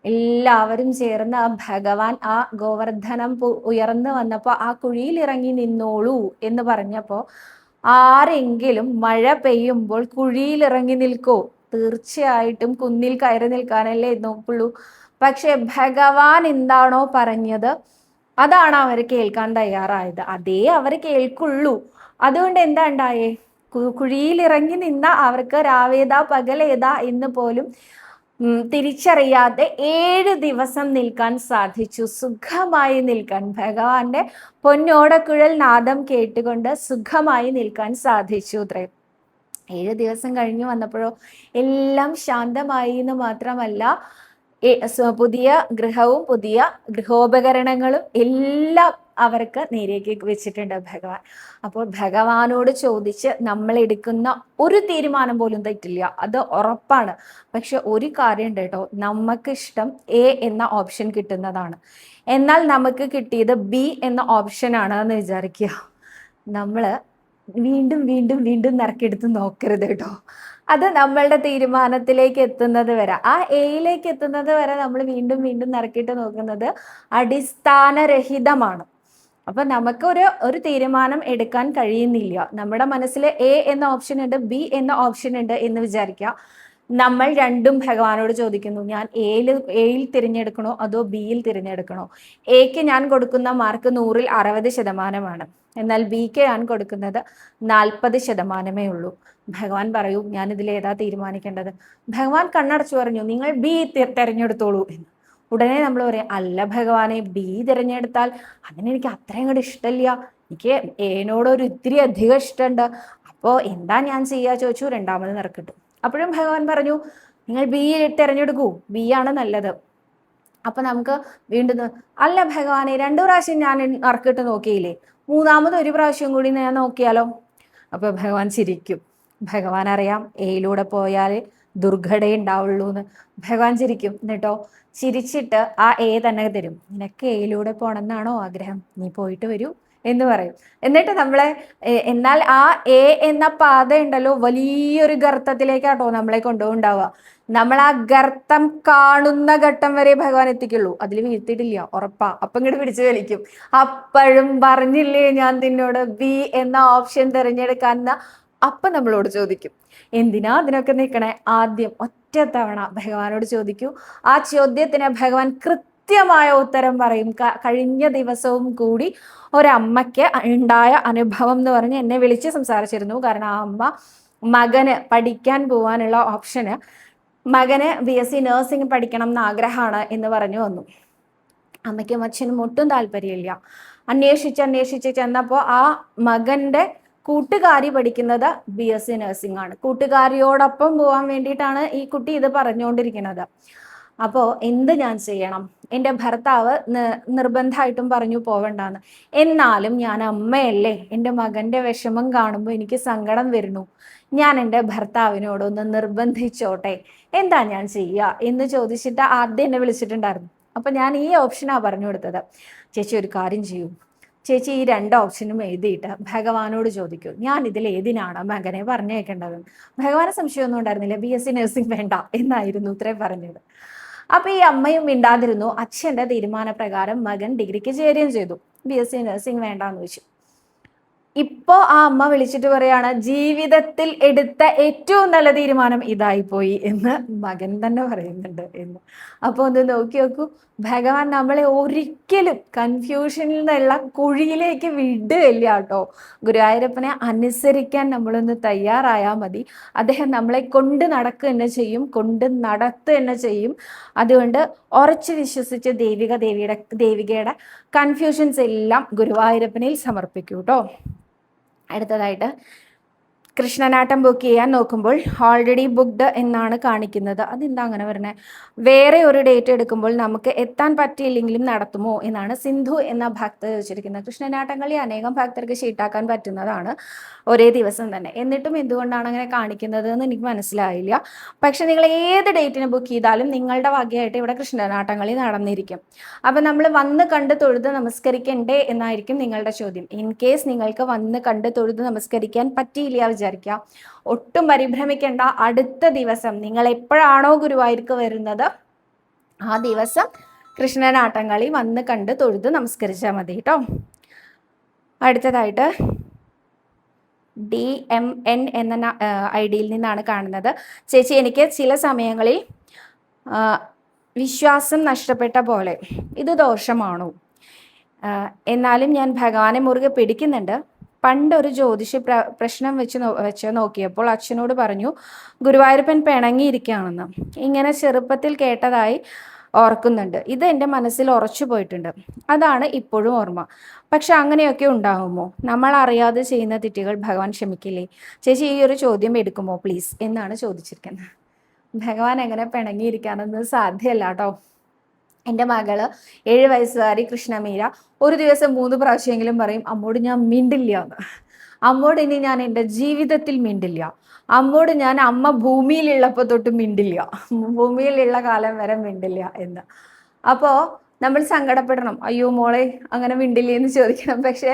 എല്ലാവരും ചേർന്ന് ആ ഭഗവാൻ ആ ഗോവർദ്ധനം ഉയർന്നു വന്നപ്പോൾ ആ കുഴിയിൽ ഇറങ്ങി നിന്നോളൂ എന്ന് പറഞ്ഞപ്പോൾ ആരെങ്കിലും മഴ പെയ്യുമ്പോൾ കുഴിയിൽ ഇറങ്ങി നിൽക്കോ? തീർച്ചയായിട്ടും കുന്നിൽ കയറി നിൽക്കാനല്ലേ നോക്കുള്ളൂ. പക്ഷെ ഭഗവാൻ എന്താണോ പറഞ്ഞത് അതാണ് അവർ കേൾക്കാൻ തയ്യാറായത്. അതേ അവർ കേൾക്കുള്ളൂ. അതുകൊണ്ട് എന്താ ഉണ്ടായേ? കുഴിയിൽ ഇറങ്ങി നിന്ന അവർക്ക് രാവേതാ പകലേതാ എന്ന് പോലും തിരിച്ചറിയാതെ 7 ദിവസം നിൽക്കാൻ സാധിച്ചു. സുഖമായി നിൽക്കാൻ, ഭഗവാന്റെ പൊന്നോടക്കുഴൽ നാദം കേട്ടുകൊണ്ട് സുഖമായി നിൽക്കാൻ സാധിച്ചു അത്രേ. 7 ദിവസം കഴിഞ്ഞു വന്നപ്പോഴോ എല്ലാം ശാന്തമായി എന്ന് മാത്രമല്ല, പുതിയ ഗൃഹവും പുതിയ ഗൃഹോപകരണങ്ങളും എല്ലാം അവർക്ക് നേരേക്ക് വെച്ചിട്ടുണ്ട് ഭഗവാൻ. അപ്പോൾ ഭഗവാനോട് ചോദിച്ച് നമ്മൾ എടുക്കുന്ന ഒരു തീരുമാനം പോലും തെറ്റില്ല, അത് ഉറപ്പാണ്. പക്ഷെ ഒരു കാര്യം ഉണ്ട് കേട്ടോ, നമുക്ക് ഇഷ്ടം എ എന്ന ഓപ്ഷൻ കിട്ടുന്നതാണ്. എന്നാൽ നമുക്ക് കിട്ടിയത് ബി എന്ന ഓപ്ഷനാണ് എന്ന് വിചാരിക്കുക. നമ്മൾ വീണ്ടും വീണ്ടും വീണ്ടും നറുക്കെടുത്ത് നോക്കരുത് കേട്ടോ. അത് നമ്മളുടെ തീരുമാനത്തിലേക്ക് എത്തുന്നത് വരെ, ആ എയിലേക്ക് എത്തുന്നത് വരെ നമ്മൾ വീണ്ടും വീണ്ടും നറുക്കിട്ട് നോക്കുന്നത് അടിസ്ഥാനരഹിതമാണ്. അപ്പൊ നമുക്ക് ഒരു തീരുമാനം എടുക്കാൻ കഴിയുന്നില്ല. നമ്മുടെ മനസ്സിൽ എ എന്ന ഓപ്ഷൻ ഉണ്ട്, ബി എന്ന ഓപ്ഷൻ ഉണ്ട് എന്ന് വിചാരിക്കുക. നമ്മൾ രണ്ടും ഭഗവാനോട് ചോദിക്കുന്നു, ഞാൻ എയിൽ തിരഞ്ഞെടുക്കണോ അതോ ബിയിൽ തിരഞ്ഞെടുക്കണോ? എക്ക് ഞാൻ കൊടുക്കുന്ന മാർക്ക് 100-ൽ 60%, എന്നാൽ ബിക്ക് ഞാൻ കൊടുക്കുന്നത് 40%. ഉള്ളൂ. ഭഗവാൻ പറയൂ, ഞാൻ ഇതിൽ ഏതാ തീരുമാനിക്കേണ്ടത്? ഭഗവാൻ കണ്ണടച്ചു പറഞ്ഞു, നിങ്ങൾ ബി തിരഞ്ഞെടുത്തോളൂ എന്ന്. ഉടനെ നമ്മൾ പറയാം, അല്ല ഭഗവാനെ, ബി തിരഞ്ഞെടുത്താൽ അതിനെനിക്ക് അത്രയും കൂടെ ഇഷ്ടമില്ല, എനിക്ക് ഏനോടൊരു ഇത്തിരി അധികം ഇഷ്ടമുണ്ട്. അപ്പോൾ എന്താ ഞാൻ ചെയ്യുക ചോദിച്ചു. രണ്ടാമത് നറുക്കിട്ടു. അപ്പോഴും ഭഗവാൻ പറഞ്ഞു, നിങ്ങൾ ബി തിരഞ്ഞെടുക്കൂ, ബി ആണ് നല്ലത്. അപ്പൊ നമുക്ക് വീണ്ടും, അല്ല ഭഗവാനെ, 2 പ്രാവശ്യം ഞാൻ നറുക്കിട്ട് നോക്കിയില്ലേ, മൂന്നാമത് 1 പ്രാവശ്യം കൂടി ഞാൻ നോക്കിയാലോ? അപ്പൊ ഭഗവാൻ ചിരിക്കും. ഭഗവാൻ അറിയാം എയിലൂടെ പോയാൽ ദുർഘടേ ഉണ്ടാവുള്ളൂ എന്ന്. ഭഗവാൻ ചിരിക്കും. എന്നിട്ടോ ചിരിച്ചിട്ട് ആ എ തന്നെ തരും. നിനക്ക് എയിലൂടെ പോണെന്നാണോ ആഗ്രഹം? നീ പോയിട്ട് വരൂ എന്ന് പറയും. എന്നിട്ട് നമ്മളെ, എന്നാൽ ആ എ എന്ന പാത ഉണ്ടല്ലോ വലിയൊരു ഗർത്തത്തിലേക്കാട്ടോ നമ്മളെ കൊണ്ടുപോകുണ്ടാവുക. നമ്മൾ ആ ഗർത്തം കാണുന്ന ഘട്ടം വരെ ഭഗവാൻ എത്തിക്കുള്ളൂ. അതിൽ വീഴ്ത്തിയിട്ടില്ല, ഉറപ്പാ. അപ്പം ഇങ്ങോട്ട് പിടിച്ചു വലിക്കും. അപ്പോഴും പറഞ്ഞില്ലേ ഞാൻ നിന്നോട് ബി എന്ന ഓപ്ഷൻ തിരഞ്ഞെടുക്കാൻ? അപ്പം നമ്മളോട് ചോദിക്കും, എന്തിനാ അതിനൊക്കെ നിൽക്കണേ? ആദ്യം ഒറ്റ തവണ ഭഗവാനോട് ചോദിക്കൂ. ആ ചോദ്യത്തിന് ഭഗവാൻ കൃത്യമായ ഉത്തരം പറയും. കഴിഞ്ഞ ദിവസവും കൂടി ഒരമ്മയ്ക്ക് ഉണ്ടായ അനുഭവം എന്ന് പറഞ്ഞ് എന്നെ വിളിച്ച് സംസാരിച്ചിരുന്നു. കാരണം ആ അമ്മ മകന് പഠിക്കാൻ പോവാനുള്ള ഓപ്ഷന്, മകന് BSc നഴ്സിംഗ് പഠിക്കണം എന്ന് ആഗ്രഹമാണ് എന്ന് പറഞ്ഞു വന്നു. അമ്മയ്ക്കും അച്ഛനും ഒട്ടും താല്പര്യമില്ല. അന്വേഷിച്ച് ചെന്നപ്പോൾ ആ മകന്റെ കൂട്ടുകാരി പഠിക്കുന്നത് BSc നഴ്സിംഗ് ആണ്. കൂട്ടുകാരിയോടൊപ്പം പോകാൻ വേണ്ടിയിട്ടാണ് ഈ കുട്ടി ഇത് പറഞ്ഞുകൊണ്ടിരിക്കുന്നത്. അപ്പോൾ എന്ത് ഞാൻ ചെയ്യണം? എൻ്റെ ഭർത്താവ് നിർബന്ധമായിട്ടും പറഞ്ഞു പോവണ്ടെന്ന്. എന്നാലും ഞാൻ അമ്മയല്ലേ, എൻ്റെ മകൻ്റെ വിഷമം കാണുമ്പോൾ എനിക്ക് സങ്കടം വരുന്നു. ഞാൻ എൻ്റെ ഭർത്താവിനോടൊന്ന് നിർബന്ധിച്ചോട്ടെ, എന്താ ഞാൻ ചെയ്യുക എന്ന് ചോദിച്ചിട്ട് ആദ്യം എന്നെ വിളിച്ചിട്ടുണ്ടായിരുന്നു. അപ്പം ഞാൻ ഈ ഓപ്ഷനാണ് പറഞ്ഞു കൊടുത്തത്. ചേച്ചി ഒരു കാര്യം ചെയ്യൂ, ചേച്ചി ഈ 2 ഓപ്ഷനും എഴുതിയിട്ട് ഭഗവാനോട് ചോദിക്കൂ, ഞാൻ ഇതിൽ ഏതിനാണ് മകനെ പറഞ്ഞേക്കേണ്ടത്? ഭഗവാനെ സംശയമൊന്നും ഉണ്ടായിരുന്നില്ല. BSc നഴ്സിംഗ് വേണ്ട എന്നായിരുന്നു ഇത്രയും പറഞ്ഞത്. അപ്പൊ ഈ അമ്മയും മിണ്ടാതിരുന്നു. അച്ഛൻ്റെ തീരുമാനപ്രകാരം മകൻ ഡിഗ്രിക്ക് ചേരുകയും ചെയ്തു. BSc നഴ്സിംഗ് വേണ്ടാന്ന് വെച്ചു. ഇപ്പോ ആ അമ്മ വിളിച്ചിട്ട് പറയാണ്, ജീവിതത്തിൽ എടുത്ത ഏറ്റവും നല്ല തീരുമാനം ഇതായിപ്പോയി എന്ന് മകൻ തന്നെ പറയുന്നുണ്ട് എന്ന്. അപ്പോൾ ഒന്ന് നോക്കി നോക്കൂ, ഭഗവാൻ നമ്മളെ ഒരിക്കലും കൺഫ്യൂഷനിൽ നിന്നുള്ള കുഴിയിലേക്ക് വിടുകയില്ല കേട്ടോ. ഗുരുവായൂരപ്പനെ അനുസരിക്കാൻ നമ്മളൊന്ന് തയ്യാറായാൽ മതി. അദ്ദേഹം നമ്മളെ കൊണ്ട് നടക്കുക തന്നെ ചെയ്യും, കൊണ്ട് നടത്തുക തന്നെ ചെയ്യും. അതുകൊണ്ട് ഉറച്ചു വിശ്വസിച്ച് ദേവികയുടെ കൺഫ്യൂഷൻസ് എല്ലാം ഗുരുവായൂരപ്പനിൽ സമർപ്പിക്കൂ കേട്ടോ. അടുത്തതായിട്ട് കൃഷ്ണനാട്ടം ബുക്ക് ചെയ്യാൻ നോക്കുമ്പോൾ ഓൾറെഡി ബുക്ക്ഡ് എന്നാണ് കാണിക്കുന്നത്. അതെന്താ അങ്ങനെ പറഞ്ഞത്? വേറെ ഒരു ഡേറ്റ് എടുക്കുമ്പോൾ നമുക്ക് എത്താൻ പറ്റിയില്ലെങ്കിലും നടത്തുമോ എന്നാണ് സിന്ധു എന്ന ഭക്ത ചോദിച്ചിരിക്കുന്നത്. കൃഷ്ണനാട്ടം കളി അനേകം ഭക്തർക്ക് ഷീട്ടാക്കാൻ പറ്റുന്നതാണ് ഒരേ ദിവസം തന്നെ. എന്നിട്ടും എന്തുകൊണ്ടാണ് അങ്ങനെ കാണിക്കുന്നത് എന്ന് എനിക്ക് മനസ്സിലായില്ല. പക്ഷെ നിങ്ങൾ ഏത് ഡേറ്റിന് ബുക്ക് ചെയ്താലും നിങ്ങളുടെ വകയായിട്ട് ഇവിടെ കൃഷ്ണനാട്ടം കളി നടന്നിരിക്കും. അപ്പം നമ്മൾ വന്ന് കണ്ട് തൊഴുത് നമസ്കരിക്കണ്ടേ എന്നായിരിക്കും നിങ്ങളുടെ ചോദ്യം. ഇൻ കേസ് നിങ്ങൾക്ക് വന്ന് കണ്ട് തൊഴുത് നമസ്കരിക്കാൻ പറ്റിയില്ല വിചാരിക്കുക, ഒട്ടും പരിഭ്രമിക്കേണ്ട. അടുത്ത ദിവസം നിങ്ങൾ എപ്പോഴാണോ ഗുരുവായൂർക്ക് വരുന്നത് ആ ദിവസം കൃഷ്ണനാട്ടം കളി വന്ന് കണ്ട് തൊഴുത് നമസ്കരിച്ചാൽ മതി കേട്ടോ. അടുത്തതായിട്ട് DMN എന്ന ID-യിൽ നിന്നാണ് കാണുന്നത്. ചേച്ചി, എനിക്ക് ചില സമയങ്ങളിൽ വിശ്വാസം നഷ്ടപ്പെട്ട പോലെ, ഇത് ദോഷമാണോ? എന്നാലും ഞാൻ ഭഗവാനെ മുറുകെ പിടിക്കുന്നുണ്ട്. പണ്ടൊരു ജ്യോതിഷ പ്രശ്നം വെച്ച് നോക്കിയപ്പോൾ അച്ഛനോട് പറഞ്ഞു ഗുരുവായൂരപ്പൻ പിണങ്ങിയിരിക്കുകയാണെന്ന്. ഇങ്ങനെ ചെറുപ്പത്തിൽ കേട്ടതായി ഓർക്കുന്നുണ്ട്. ഇത് എൻ്റെ മനസ്സിൽ ഉറച്ചു പോയിട്ടുണ്ട്. അതാണ് ഇപ്പോഴും ഓർമ്മ. പക്ഷെ അങ്ങനെയൊക്കെ ഉണ്ടാകുമോ? നമ്മൾ അറിയാതെ ചെയ്യുന്ന തെറ്റുകൾ ഭഗവാൻ ക്ഷമിക്കില്ലേ? ചേച്ചി, ഈ ഒരു ചോദ്യം എടുക്കുമോ പ്ലീസ് എന്നാണ് ചോദിച്ചിരിക്കുന്നത്. ഭഗവാൻ എങ്ങനെ പിണങ്ങിയിരിക്കാനെന്ന് സാധ്യമല്ല കേട്ടോ. എൻ്റെ മകള് 7 വയസ്സുകാരി കൃഷ്ണമീര ഒരു ദിവസം 3 പ്രാവശ്യമെങ്കിലും പറയും അമ്മോട് ഞാൻ മിണ്ടില്ല എന്ന്. അമ്മോട് ഇനി ഞാൻ എൻ്റെ ജീവിതത്തിൽ മിണ്ടില്ല. അമ്മോട് ഞാൻ അമ്മ ഭൂമിയിലുള്ളപ്പോൾ തൊട്ട് മിണ്ടില്ല, ഭൂമിയിലുള്ള കാലം വരെ മിണ്ടില്ല എന്ന്. അപ്പോൾ നമ്മൾ സങ്കടപ്പെടണം, അയ്യോ മോളെ അങ്ങനെ മിണ്ടില്ലേ എന്ന് ചോദിക്കണം. പക്ഷെ